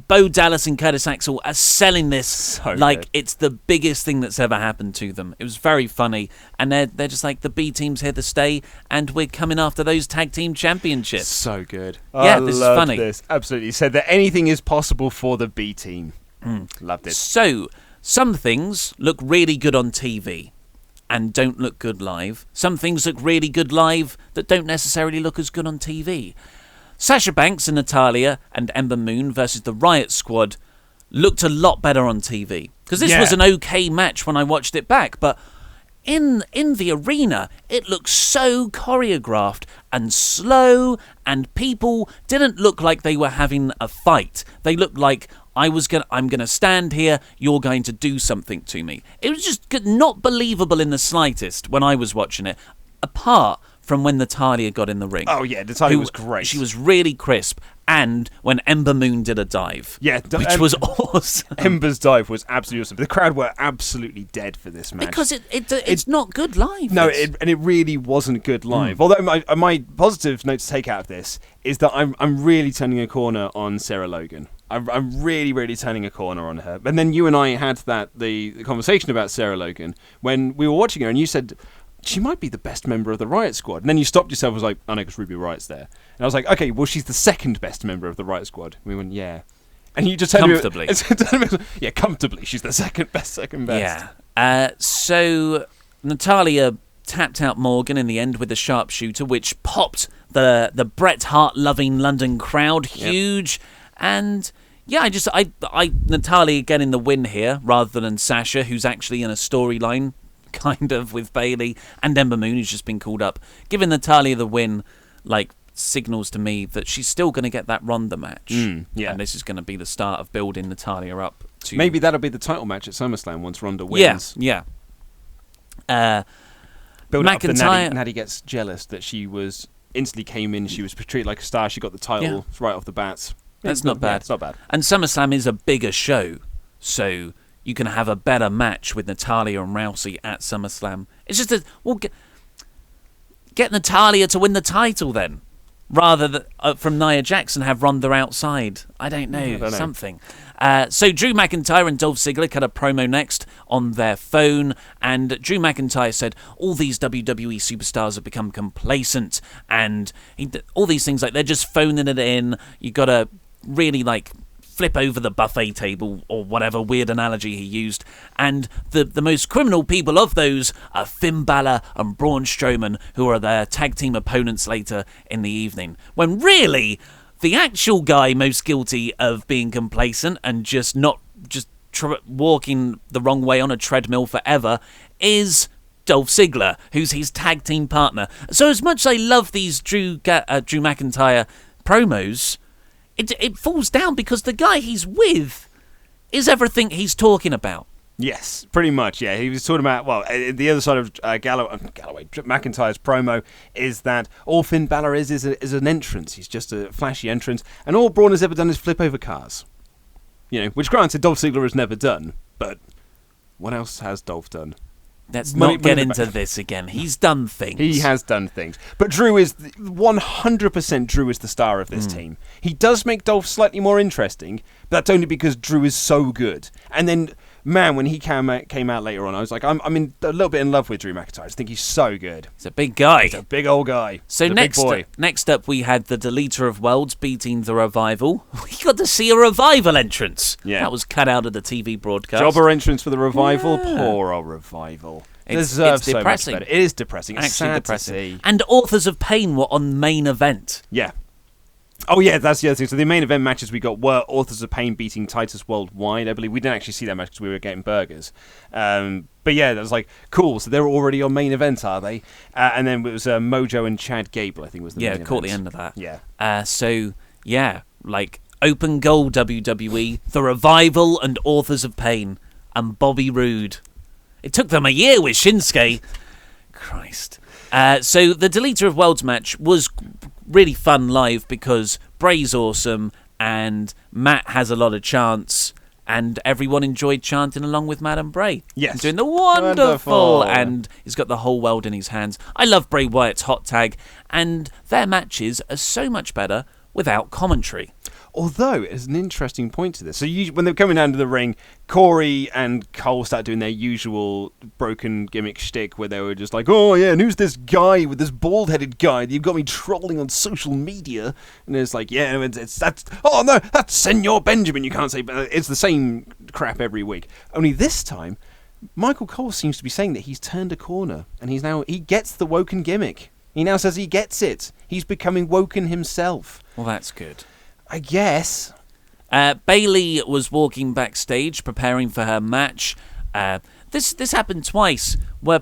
Bo Dallas and Curtis Axel are selling this So like good. it's the biggest thing that's ever happened to them. It was very funny, and they're just like, the B-Team's here to stay, and we're coming after those tag team championships. So good. Yeah, this is funny. This. Absolutely. Said that anything is possible for the B-Team. Loved it. So, some things look really good on TV and don't look good live. Some things look really good live that don't necessarily look as good on TV. Sasha Banks and Natalya and Ember Moon versus the Riott Squad looked a lot better on TV. Because this was an okay match when I watched it back, but in the arena, it looked so choreographed and slow, and people didn't look like they were having a fight. They looked like, I'm gonna stand here, you're going to do something to me. It was just not believable in the slightest when I was watching it, apart from when Natalya got in the ring. Oh, yeah, Natalya was great. She was really crisp. And when Ember Moon did a dive, which was awesome. Ember's dive was absolutely awesome. The crowd were absolutely dead for this match. Because it's not good live. No, and it really wasn't good live. Although my positive note to take out of this is that I'm really turning a corner on Sarah Logan. I'm really, really turning a corner on her. And then you and I had the conversation about Sarah Logan when we were watching her, and you said she might be the best member of the Riott Squad. And then you stopped yourself and was like, oh no, because Ruby Riott's there. And I was like, okay, well, she's the second best member of the Riott Squad. And we went, yeah. And you just comfortably. Yeah, comfortably. She's the second best. Yeah. So Natalya tapped out Morgan in the end with a sharpshooter, which popped the Bret Hart loving London crowd huge. Yep. And yeah, I Natalya getting the win here rather than Sasha, who's actually in a storyline kind of with Bayley, and Ember Moon, who's just been called up. Giving Natalya the win signals to me that she's still going to get that Ronda match. And this is going to be the start of building Natalya up to... Maybe that'll be the title match at SummerSlam once Ronda wins. Yeah. Build McIntyre... up Natty gets jealous that she was... instantly came in, she was treated like a star, she got the title right off the bat. That's not bad. Yeah, it's not bad. And SummerSlam is a bigger show, so you can have a better match with Natalya and Rousey at SummerSlam. It's just get Natalya to win the title then, rather than from Nia Jackson have Ronda outside. I don't know, something. So Drew McIntyre and Dolph Ziggler cut a promo next on their phone, and Drew McIntyre said all these WWE superstars have become complacent, and all these things like they're just phoning it in. You got to really flip over the buffet table or whatever weird analogy he used, and the most criminal people of those are Finn Balor and Braun Strowman, who are their tag team opponents later in the evening, when really the actual guy most guilty of being complacent and just not walking the wrong way on a treadmill forever is Dolph Ziggler, who's his tag team partner. So as much as I love these Drew McIntyre promos, it falls down because the guy he's with is everything he's talking about. Yes, pretty much, yeah. He was talking about, the other side of McIntyre's promo is that all Finn Balor is an entrance. He's just a flashy entrance. And all Braun has ever done is flip over cars. Which granted, Dolph Ziggler has never done. But what else has Dolph done? Let's not get into this again. He's done things. He has done things. But Drew is 100% Drew is the star of this team. He does make Dolph slightly more interesting, but that's only because Drew is so good. And then, man, when he came out later on, I was like, I'm a little bit in love with Drew McIntyre. I just think he's so good. He's a big guy. He's a big old guy. So next up, we had the Deletor of Worlds beating the Revival. We got to see a Revival entrance. Yeah. That was cut out of the TV broadcast. Jobber entrance for the Revival. Yeah. Poor old Revival. It's depressing. So much better. It is depressing. It's actually depressing. To see. And Authors of Pain were on main event. Yeah. Oh, yeah, that's the other thing. So the main event matches we got were Authors of Pain beating Titus Worldwide. I believe we didn't actually see that match because we were getting burgers. But yeah, that was cool. So they're already on main event, are they? And then it was Mojo and Chad Gable, I think was the main event. Yeah, caught the end of that. Yeah. Open goal WWE, The Revival and Authors of Pain, and Bobby Roode. It took them a year with Shinsuke. Christ. So the Deletor of Worlds match was really fun live because Bray's awesome and Matt has a lot of chants and everyone enjoyed chanting along with Matt and Bray. Yes. Doing the wonderful. And he's got the whole world in his hands. I love Bray Wyatt's hot tag, and their matches are so much better without commentary. Although, there's an interesting point to this. So when they're coming down to the ring, Corey and Cole start doing their usual broken gimmick shtick where they were just like, oh yeah, and who's this guy with this bald-headed guy that you've got me trolling on social media? And it's like, yeah, that's Senor Benjamin, you can't say, but it's the same crap every week. Only this time, Michael Cole seems to be saying that he's turned a corner, and he gets the Woken gimmick. He now says he gets it. He's becoming Woken himself. Well, that's good. I guess. Bayley was walking backstage preparing for her match. This happened twice where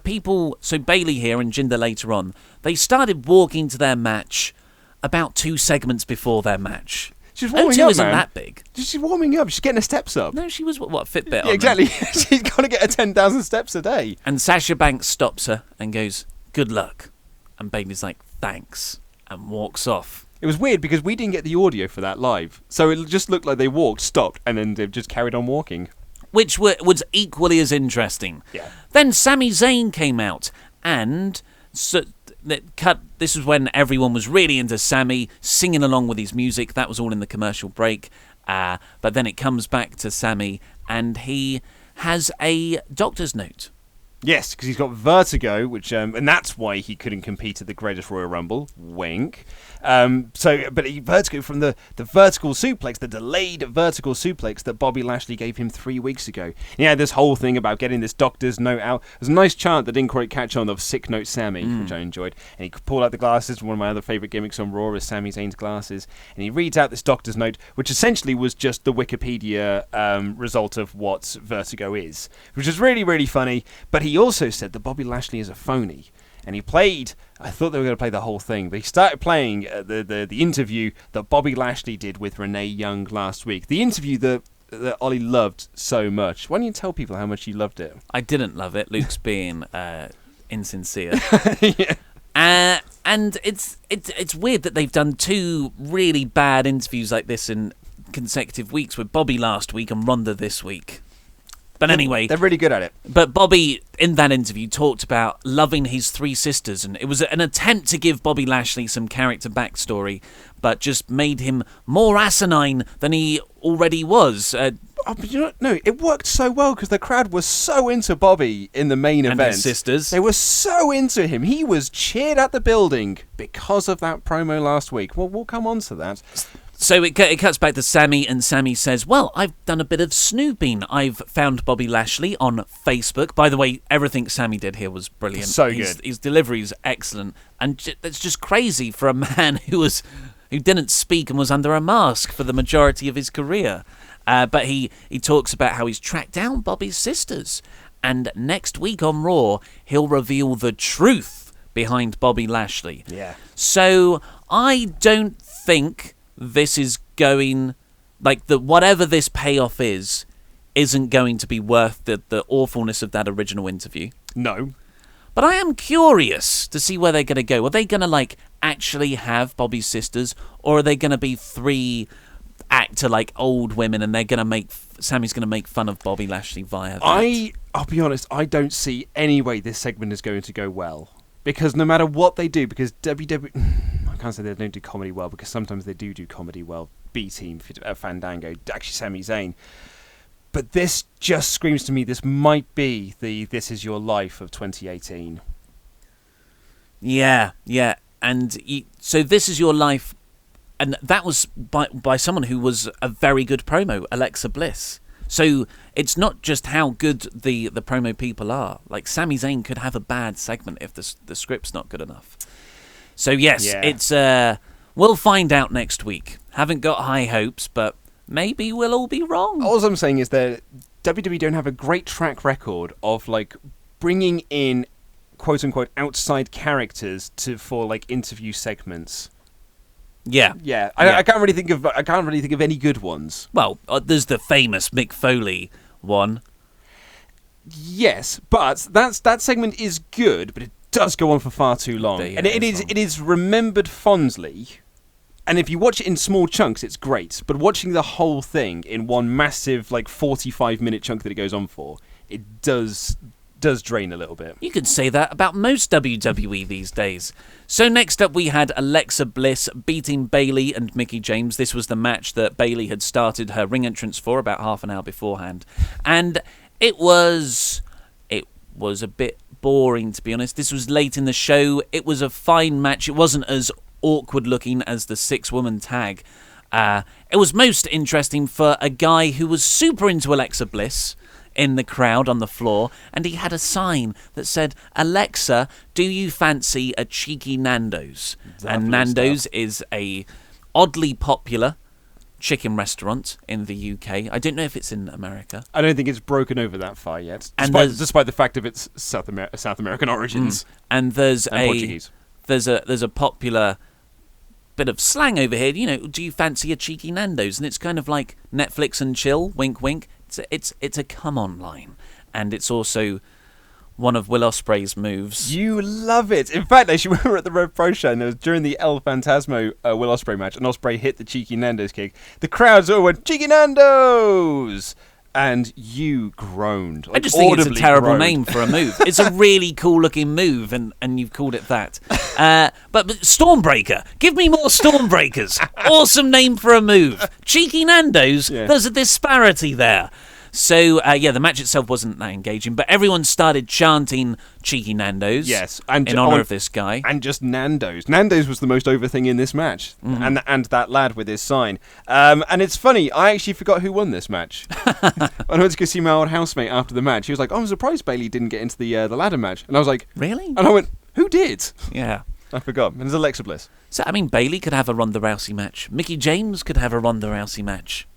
so Bayley here and Jinder later on, they started walking to their match about 2 segments before their match. She's warming up, isn't man. That big. She's warming up. She's getting her steps up. No, she was what Fitbit. Yeah, exactly. She's got to get her 10,000 steps a day. And Sasha Banks stops her and goes, "Good luck." And Bayley's like, thanks, and walks off. It was weird because we didn't get the audio for that live. So it just looked like they walked, stopped, and then they've just carried on walking. Which was equally as interesting. Yeah. Then Sami Zayn came out, and this was when everyone was really into Sami, singing along with his music. That was all in the commercial break. But then it comes back to Sami, and he has a doctor's note. Yes, because he's got vertigo, which and that's why he couldn't compete at the Greatest Royal Rumble. Wink. But he vertigo from the vertical suplex, the delayed vertical suplex that Bobby Lashley gave him 3 weeks ago. He had this whole thing about getting this doctor's note out. There's a nice chant that didn't quite catch on of Sick Note Sammy, which I enjoyed. And he pulled out the glasses. One of my other favourite gimmicks on Raw is Sami Zayn's glasses. And he reads out this doctor's note, which essentially was just the Wikipedia result of what vertigo is, which is really, really funny. But he also said that Bobby Lashley is a phony. And he played, I thought they were going to play the whole thing, but he started playing the interview that Bobby Lashley did with Renee Young last week. The interview that Ollie loved so much. Why don't you tell people how much you loved it? I didn't love it. Luke's being insincere. Yeah. And it's weird that they've done 2 really bad interviews like this in consecutive weeks, with Bobby last week and Ronda this week. But anyway, they're really good at it. But Bobby, in that interview, talked about loving his 3 sisters, and it was an attempt to give Bobby Lashley some character backstory, but just made him more asinine than he already was. But you know, no, it worked so well because the crowd was so into Bobby in the main event. And his sisters. They were so into him. He was cheered at the building because of that promo last week. Well, we'll come on to that. So it cuts back to Sami, and Sami says, well, I've done a bit of snooping. I've found Bobby Lashley on Facebook. By the way, everything Sami did here was brilliant. So good. His delivery is excellent. And it's just crazy for a man who didn't speak and was under a mask for the majority of his career. But he talks about how he's tracked down Bobby's sisters. And next week on Raw, he'll reveal the truth behind Bobby Lashley. Yeah. So I don't think this is going, like, whatever this payoff isn't going to be worth the awfulness of that original interview. No. But I am curious to see where they're going to go. Are they going to, actually have Bobby's sisters, or are they going to be 3 actor, old women, and Sami's going to make fun of Bobby Lashley via that? I'll be honest, I don't see any way this segment is going to go well. Because no matter what they do, because WWE... I can't say they don't do comedy well, because sometimes they do comedy well. B-Team, Fandango, actually Sami Zayn. But this just screams to me this might be the This Is Your Life of 2018. Yeah. And so This Is Your Life... And that was by someone who was a very good promo, Alexa Bliss. So it's not just how good the promo people are. Sami Zayn could have a bad segment if the script's not good enough. So yes, It's we'll find out next week. Haven't got high hopes, but maybe we'll all be wrong. All I'm saying is that WWE don't have a great track record of bringing in quote unquote outside characters for interview segments. Yeah. I can't really think of any good ones. Well, there's the famous Mick Foley one. Yes, but that segment is good, but it does go on for far too long, and it is remembered fondly. And if you watch it in small chunks, it's great. But watching the whole thing in one massive 45-minute chunk that it goes on for, it does drain a little bit. You could say that about most WWE these days. So next up we had Alexa Bliss beating Bayley and Mickie James. This was the match that Bayley had started her ring entrance for about half an hour beforehand. And it was a bit boring, to be honest. This was late in the show. It was a fine match. It wasn't as awkward looking as the 6-woman tag. It was most interesting for a guy who was super into Alexa Bliss in the crowd on the floor, and he had a sign that said, Alexa, do you fancy a cheeky Nando's? And Nando's is a oddly popular chicken restaurant in the UK. I don't know if it's in America. I don't think it's broken over that far yet, despite the fact of its South American origins. And there's Portuguese. There's a popular bit of slang over here. Do you fancy a cheeky Nando's? And it's kind of like Netflix and chill, wink wink. It's a come on line, and it's also one of Will Ospreay's moves. You love it. In fact, actually, we were at the Rev Pro show, and it was during the El Fantasmo Will Ospreay match, and Ospreay hit the cheeky Nando's kick. The crowds all went, "Cheeky Nando's!" And you groaned. I just think it's a terrible groaned. name for a move. It's a really cool-looking move, and you've called it that. But Stormbreaker. Give me more Stormbreakers. Awesome name for a move. Cheeky Nando's. Yeah. There's a disparity there. So, the match itself wasn't that engaging, but everyone started chanting Cheeky Nando's. Yes, in honour of this guy. And just Nando's. Nando's was the most over thing in this match. Mm-hmm. And that lad with his sign. And it's funny, I actually forgot who won this match. When I went to go see my old housemate after the match, he was like, I'm surprised Bayley didn't get into the ladder match. And I was like, really? And I went, who did? Yeah. I forgot. And it's Alexa Bliss. So, I mean, Bayley could have a Ronda Rousey match. Mickie James could have a Ronda Rousey match.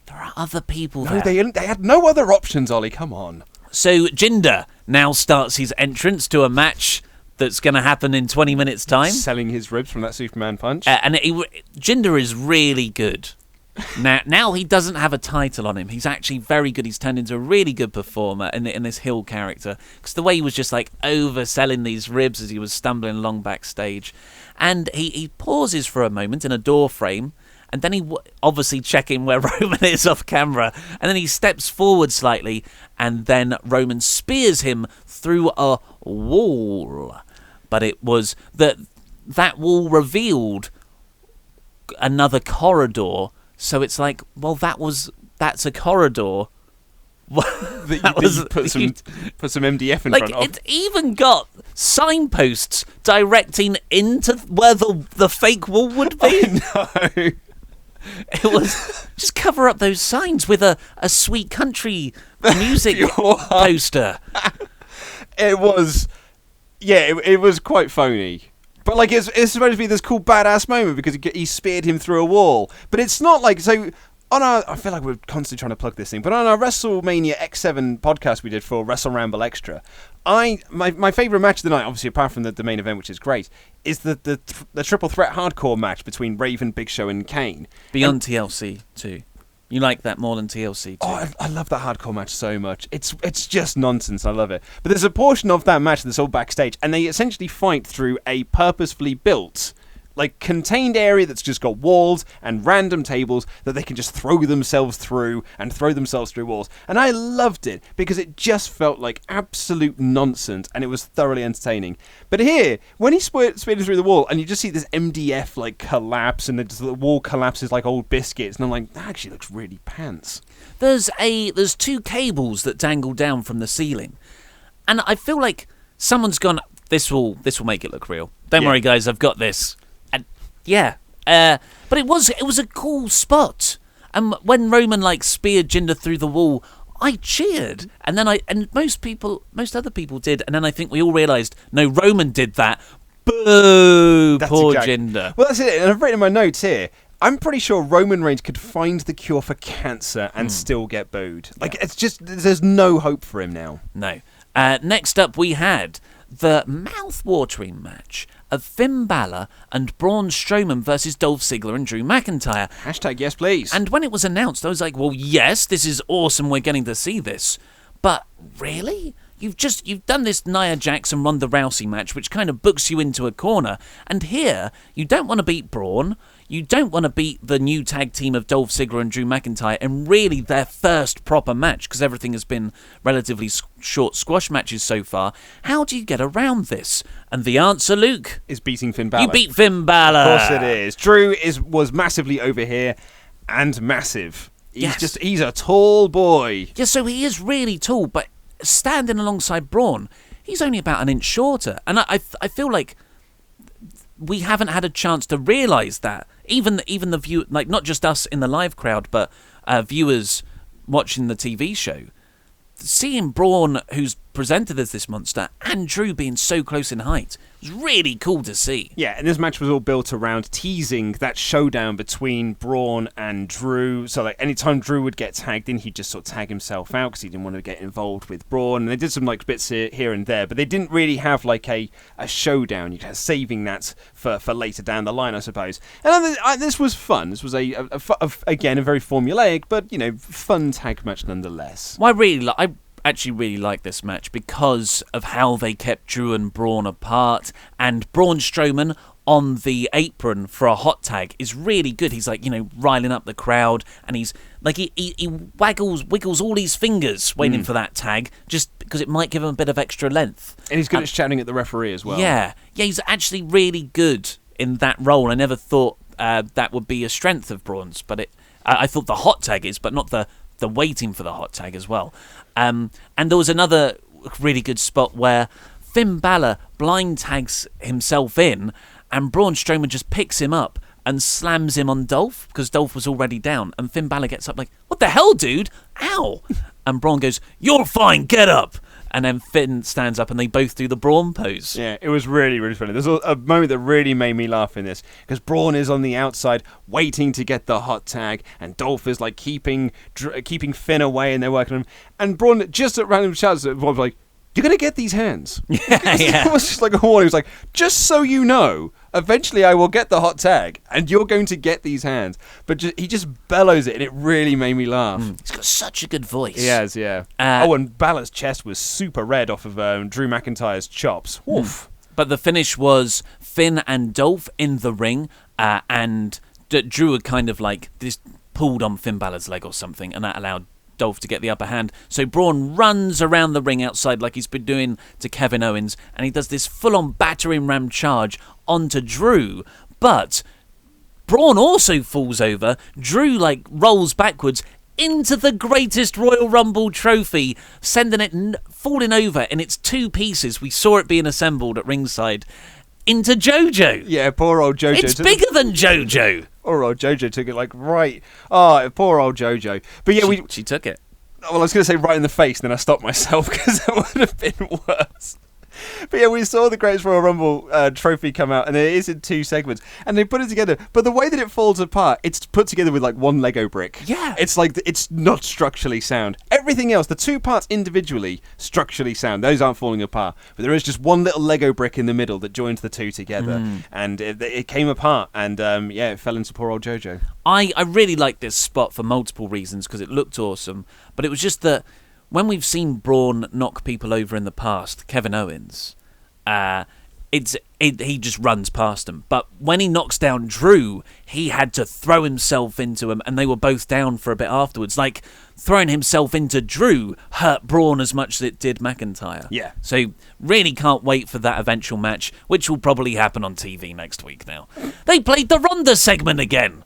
There are other people there. No, they had no other options, Ollie. Come on. So Jinder now starts his entrance to a match that's going to happen in 20 minutes' time. Selling his ribs from that Superman punch. And Jinder is really good. Now he doesn't have a title on him. He's actually very good. He's turned into a really good performer in this heel character. Because the way he was just like overselling these ribs as he was stumbling along backstage. And he pauses for a moment in a door frame. And then he obviously checking where Roman is off camera. And then he steps forward slightly. And then Roman spears him through a wall. But it was that wall revealed another corridor. So it's like, well, that's a corridor. You put some MDF in front of. It's even got signposts directing into where the fake wall would be. I know. It was just cover up those signs with a sweet country music poster. It was, it was quite phony. But like it's supposed to be this cool badass moment because he speared him through a wall. But it's not like so. I feel like we're constantly trying to plug this thing, but on our WrestleMania X7 podcast we did for WrestleRamble Extra, my favourite match of the night, obviously apart from the main event, which is great, is the triple threat hardcore match between Raven, Big Show, and Kane. Beyond TLC too. You like that more than TLC too? Oh, I love that hardcore match so much. It's just nonsense. I love it. But there's a portion of that match that's all backstage, and they essentially fight through a purposefully built, contained area that's just got walls and random tables that they can just throw themselves through walls. And I loved it because it just felt like absolute nonsense and it was thoroughly entertaining. But here, when he speared through the wall and you just see this MDF collapse and the wall collapses like old biscuits, and I'm like, that actually looks really pants. There's two cables that dangle down from the ceiling. And I feel like someone's gone, this will make it look real. Don't worry guys, I've got this. Yeah, but it was a cool spot. And when Roman speared Jinder through the wall, I cheered. And then most other people did. And then I think we all realised, no, Roman did that. Boo, poor Jinder. Well, that's it. And I've written in my notes here, I'm pretty sure Roman Reigns could find the cure for cancer and still get booed. It's just, there's no hope for him now. No. Next up, we had the mouth-watering match of Finn Balor and Braun Strowman versus Dolph Ziggler and Drew McIntyre. # yes, please. And when it was announced, I was like, well, yes, this is awesome. We're getting to see this. But really? You've done this Nia Jax and Ronda Rousey match, which kind of books you into a corner. And here, you don't want to beat Braun. You don't want to beat the new tag team of Dolph Ziggler and Drew McIntyre in really their first proper match, because everything has been relatively short squash matches so far. How do you get around this? And the answer, Luke, is beating Finn Balor. You beat Finn Balor. Of course it is. Drew was massively over here and massive. He's a tall boy. Yeah, so he is really tall, but standing alongside Braun, he's only about an inch shorter. And I feel like we haven't had a chance to realise that. Even the view, not just us in the live crowd, but viewers watching the TV show. Seeing Braun, who's presented as this monster, and Drew being so close in height, was really cool to see. Yeah, and this match was all built around teasing that showdown between Braun and Drew. So, anytime Drew would get tagged in, he'd just sort of tag himself out because he didn't want to get involved with Braun. And they did some bits here and there, but they didn't really have a showdown. You're saving that for later down the line, I suppose. And this was fun. This was again a very formulaic, but fun tag match nonetheless. Well, I actually really like this match because of how they kept Drew and Braun apart, and Braun Strowman on the apron for a hot tag is really good. He's like, riling up the crowd, and he's like, he wiggles all his fingers waiting for that tag, just because it might give him a bit of extra length. And he's good at shouting at the referee as well. Yeah, he's actually really good in that role. I never thought that would be a strength of Braun's, but I thought the hot tag is, but not the waiting for the hot tag as well. And there was another really good spot where Finn Balor blind tags himself in, and Braun Strowman just picks him up and slams him on Dolph, because Dolph was already down. And Finn Balor gets up like, "What the hell, dude? Ow!" And Braun goes, "You're fine, get up." And then Finn stands up and they both do the Braun pose. Yeah, it was really, really funny. There's a moment that really made me laugh in this, because Braun is on the outside waiting to get the hot tag, and Dolph is like keeping Finn away, and they're working on him. And Braun just at random shouts at Braun, like, "You're going to get these hands." Yeah. It was just like a warning. He was like, "Just so you know, eventually I will get the hot tag, and you're going to get these hands." But he just bellows it, and it really made me laugh. He's got such a good voice. He has, yeah. And Balor's chest was super red off of Drew McIntyre's chops. Oof. But the finish was Finn and Dolph in the ring, and Drew had kind of like this pulled on Finn Balor's leg or something, and that allowed Dolph to get the upper hand. So Braun runs around the ring outside like he's been doing to Kevin Owens, and he does this full-on battering ram charge onto Drew. But Braun also falls over. Drew like rolls backwards into the greatest Royal Rumble trophy, sending it falling over in its two pieces. We saw it being assembled at ringside into JoJo. Yeah, poor old JoJo. It's bigger than JoJo. Poor old JoJo took it like right. Oh, poor old JoJo. But yeah, she took it. Well, I was going to say right in the face, and then I stopped myself because that would have been worse. But yeah, we saw the Greatest Royal Rumble trophy come out, and it is in two segments, and they put it together. But the way that it falls apart, it's put together with like one Lego brick. Yeah. It's like, it's not structurally sound. Everything else, the two parts individually, structurally sound. Those aren't falling apart. But there is just one little Lego brick in the middle that joins the two together. And it came apart, and it fell into poor old JoJo. I really liked this spot for multiple reasons, because it looked awesome, but it was just that when we've seen Braun knock people over in the past, Kevin Owens, he just runs past him. But when he knocks down Drew, he had to throw himself into him, and they were both down for a bit afterwards. Like, throwing himself into Drew hurt Braun as much as it did McIntyre. Yeah. So, really can't wait for that eventual match, which will probably happen on TV next week now. They played the Ronda segment again.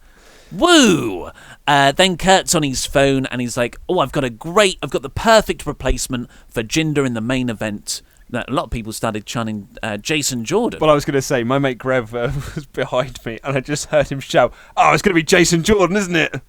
Woo! Then Kurt's on his phone and he's like, "Oh, I've got the perfect replacement for Jinder in the main event." A lot of people started chanting Jason Jordan. Well, I was going to say, my mate Grev was behind me, and I just heard him shout, "Oh, it's going to be Jason Jordan, isn't it?"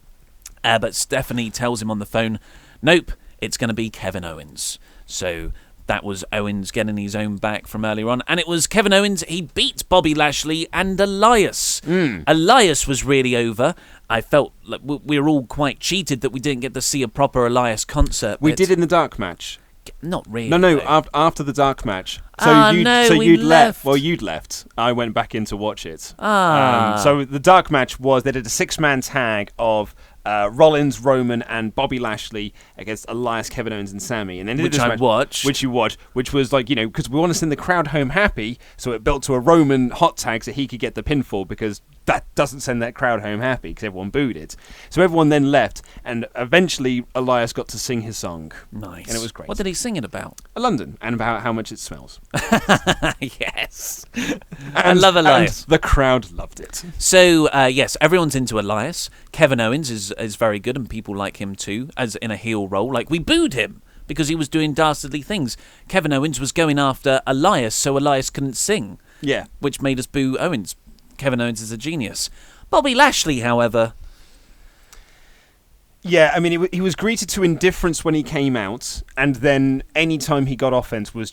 But Stephanie tells him on the phone, "Nope, it's going to be Kevin Owens." So that was Owens getting his own back from earlier on. And it was Kevin Owens. He beat Bobby Lashley and Elias. Elias was really over. I felt like we were all quite cheated that we didn't get to see a proper Elias concert. We did in the dark match. Not really. No, after the dark match. You'd left. Well, you'd left. I went back in to watch it. So the dark match was, they did a 6-man tag of Rollins, Roman, and Bobby Lashley against Elias, Kevin Owens, and Sami. And then which I watched. Which you watched. Which was like, because we want to send the crowd home happy, so it built to a Roman hot tag so he could get the pinfall, because that doesn't send that crowd home happy because everyone booed it. So everyone then left, and eventually Elias got to sing his song. Nice. And it was great. What did he sing it about? London, and about how much it smells. Yes. I love Elias. And the crowd loved it. So, yes, everyone's into Elias. Kevin Owens is very good, and people like him too, as in a heel role. Like, we booed him because he was doing dastardly things. Kevin Owens was going after Elias, so Elias couldn't sing. Yeah. Which made us boo Owens. Kevin Owens is a genius. Bobby Lashley, however... Yeah, I mean, he was greeted to indifference when he came out, and then any time he got offense was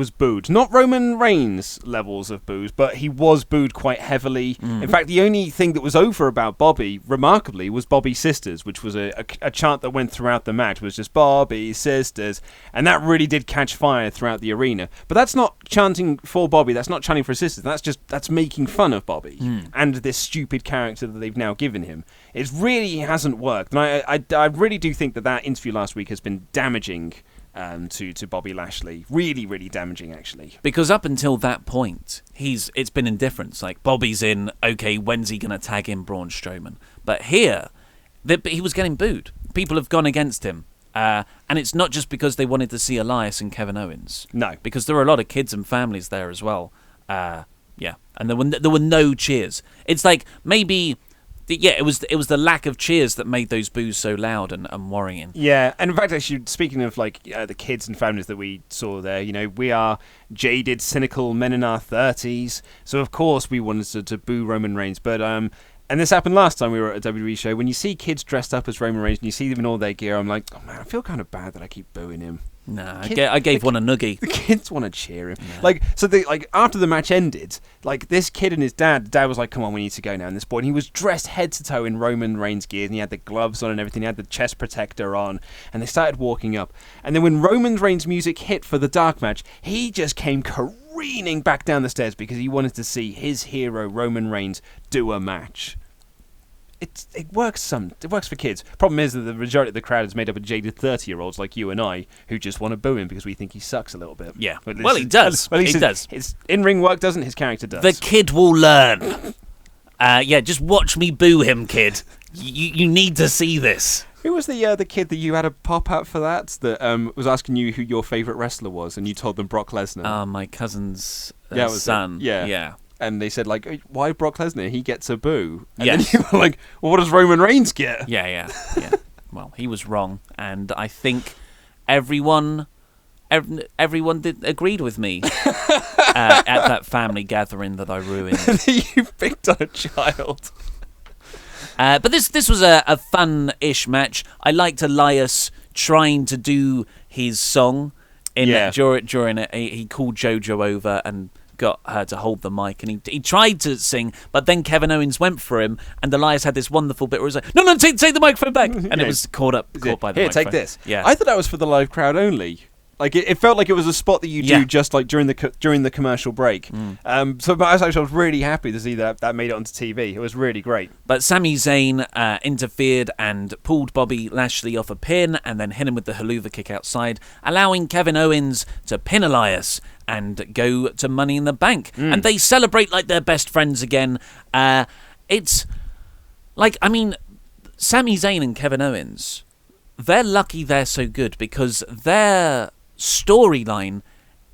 booed. Not Roman Reigns levels of boos, but he was booed quite heavily. In fact, the only thing that was over about Bobby, remarkably, was Bobby's Sisters, which was a chant that went throughout the match, was just Bobby's Sisters, and that really did catch fire throughout the arena. But that's not chanting for Bobby, that's not chanting for his sisters, that's making fun of Bobby and this stupid character that they've now given him. It really hasn't worked, and I really do think that interview last week has been damaging to Bobby Lashley. Really, really damaging, actually. Because up until that point, it's been indifference. Like, Bobby's in, okay, when's he going to tag in Braun Strowman? But here, he was getting booed. People have gone against him. And it's not just because they wanted to see Elias and Kevin Owens. No. Because there were a lot of kids and families there as well. Yeah. And there were no cheers. It's like, maybe... Yeah, it was the lack of cheers that made those boos so loud and worrying. Yeah, and in fact, actually, speaking of like the kids and families that we saw there, we are jaded, cynical men in our 30s, so of course we wanted to boo Roman Reigns. But and this happened last time we were at a WWE show. When you see kids dressed up as Roman Reigns and you see them in all their gear, I'm like, oh man, I feel kind of bad that I keep booing him. Nah, I gave one a noogie. The kids want to cheer him. Yeah. After the match ended, this kid and his dad was like, come on, we need to go now. And this boy, and he was dressed head to toe in Roman Reigns gear, and he had the gloves on and everything. He had the chest protector on, and they started walking up. And then when Roman Reigns' music hit for the dark match, he just came careening back down the stairs because he wanted to see his hero, Roman Reigns, do a match. It works for kids. Problem is that the majority of the crowd is made up of jaded 30-year-olds like you and I who just want to boo him because we think he sucks a little bit. Yeah. Well, he does. He does. His in-ring work doesn't. His character does. The kid will learn. Yeah, just watch me boo him, kid. You need to see this. Who was the kid that you had a pop-up for that was asking you who your favourite wrestler was, and you told them Brock Lesnar? My cousin's son. Yeah. And they said, why Brock Lesnar? He gets a boo. And yes. then you were like, well, what does Roman Reigns get? Yeah. Well, he was wrong. And I think everyone agreed with me at that family gathering that I ruined. You picked on a child. But this was a fun-ish match. I liked Elias trying to do his song. During it, he called JoJo over and got her to hold the mic, and he tried to sing, but then Kevin Owens went for him, and Elias had this wonderful bit where he was like, no, take the microphone back, and it was caught by the microphone. Here, take this. Yeah. I thought that was for the live crowd only. It felt like it was a spot that you do just during the commercial break. But I was really happy to see that made it onto TV. It was really great. But Sami Zayn interfered and pulled Bobby Lashley off a pin and then hit him with the haluva kick outside, allowing Kevin Owens to pin Elias and go to Money in the Bank. And they celebrate like they're best friends again. It's Sami Zayn and Kevin Owens, they're lucky they're so good because their storyline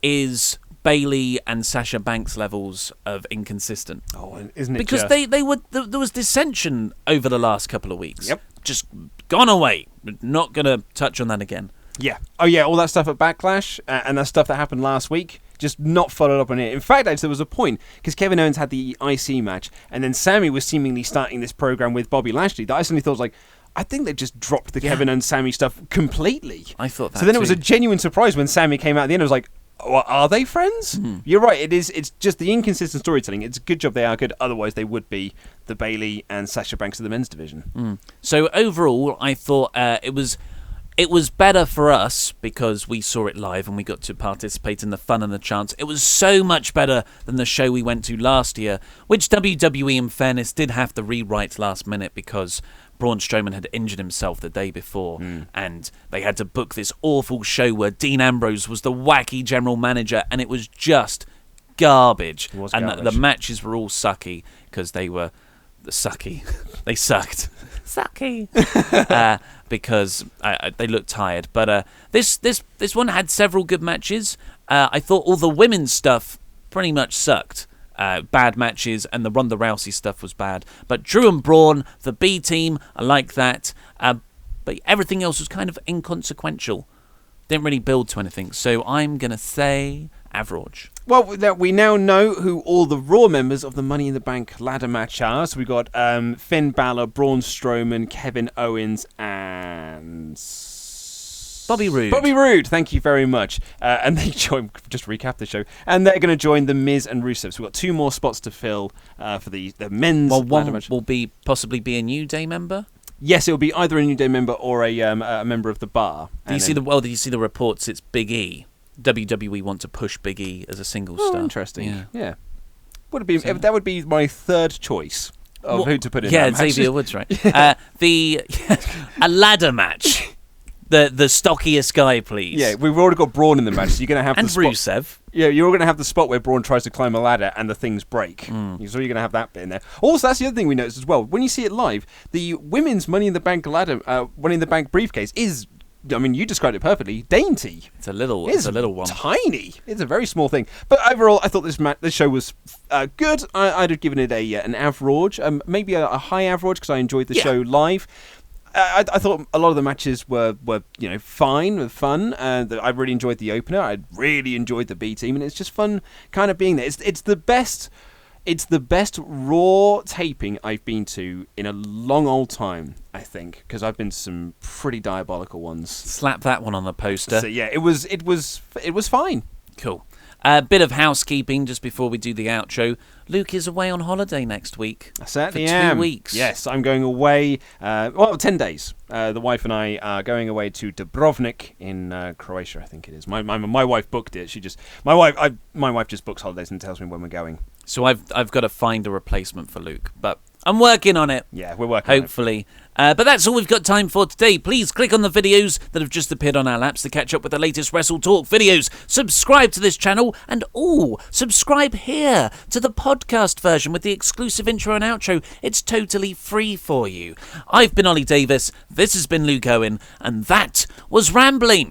is Bayley and Sasha Banks levels of inconsistent. Oh, isn't it? Because there was dissension over the last couple of weeks. Yep. Just gone away. We're not going to touch on that again. Yeah. Oh, yeah, all that stuff at Backlash and that stuff that happened last week, just not followed up on it. In fact, there was a point, because Kevin Owens had the IC match, and then Sami was seemingly starting this program with Bobby Lashley, that I suddenly thought was I think they just dropped the Kevin and Sami stuff completely. I thought that So then it was a genuine surprise when Sami came out at the end. I was like, well, are they friends? You're right. It's just the inconsistent storytelling. It's a good job they are good. Otherwise, they would be the Bayley and Sasha Banks of the men's division. So overall, I thought it was better for us because we saw it live and we got to participate in the fun and the chants. It was so much better than the show we went to last year, which WWE, in fairness, did have to rewrite last minute because Braun Strowman had injured himself the day before, and they had to book this awful show where Dean Ambrose was the wacky general manager, and it was just garbage. It was and garbage. The matches were all sucky because they were sucky. They sucked. Sucky. Because they looked tired. But this one had several good matches. I thought all the women's stuff pretty much sucked. Bad matches, and the Ronda Rousey stuff was bad. But Drew and Braun, the B team, I like that. But everything else was kind of inconsequential. Didn't really build to anything. So I'm going to say average. Well, we now know who all the Raw members of the Money in the Bank ladder match are. So we got Finn Balor, Braun Strowman, Kevin Owens, and Bobby Roode. Bobby Roode, thank you very much. And they join, just to recap the show, and they're going to join The Miz and Rusev. So we've got 2 more spots to fill for the men's ladder match. One will possibly be a New Day member. Yes, it will be either a New Day member or a member of the Bar. Did you see the reports? It's Big E. WWE want to push Big E as a single star. Interesting. Yeah. That would be my third choice of who to put in. Yeah, Xavier Woods, right? A ladder match. The stockiest guy, please. Yeah, we've already got Braun in the match, so you're going to have and the spot. Rusev. Yeah, you're going to have the spot where Braun tries to climb a ladder and the things break. So you're going to have that bit in there. Also, that's the other thing we noticed as well. When you see it live, the women's Money in the Bank ladder, Money in the Bank briefcase is, I mean, you described it perfectly, dainty. It's a little one. Tiny. It's a very small thing. But overall, I thought this show was good. I'd have given it an average, maybe a high average because I enjoyed the show live. I thought a lot of the matches were fine, were fun. I really enjoyed the opener. I really enjoyed the B team, and it's just fun kind of being there. It's the best Raw taping I've been to in a long old time, I think, because I've been to some pretty diabolical ones. Slap that one on the poster. So yeah, it was fine. Cool. A bit of housekeeping just before we do the outro. Luke is away on holiday next week. I certainly for am. 2 weeks. Yes, I'm going away. 10 days. The wife and I are going away to Dubrovnik in Croatia, I think it is. My wife booked it. My wife just books holidays and tells me when we're going. So I've got to find a replacement for Luke, but I'm working on it. Yeah, we're working on it. Hopefully. But that's all we've got time for today. Please click on the videos that have just appeared on our laps to catch up with the latest WrestleTalk videos. Subscribe to this channel and subscribe here to the podcast version with the exclusive intro and outro. It's totally free for you. I've been Ollie Davis, this has been Luke Owen, and that was Rambling.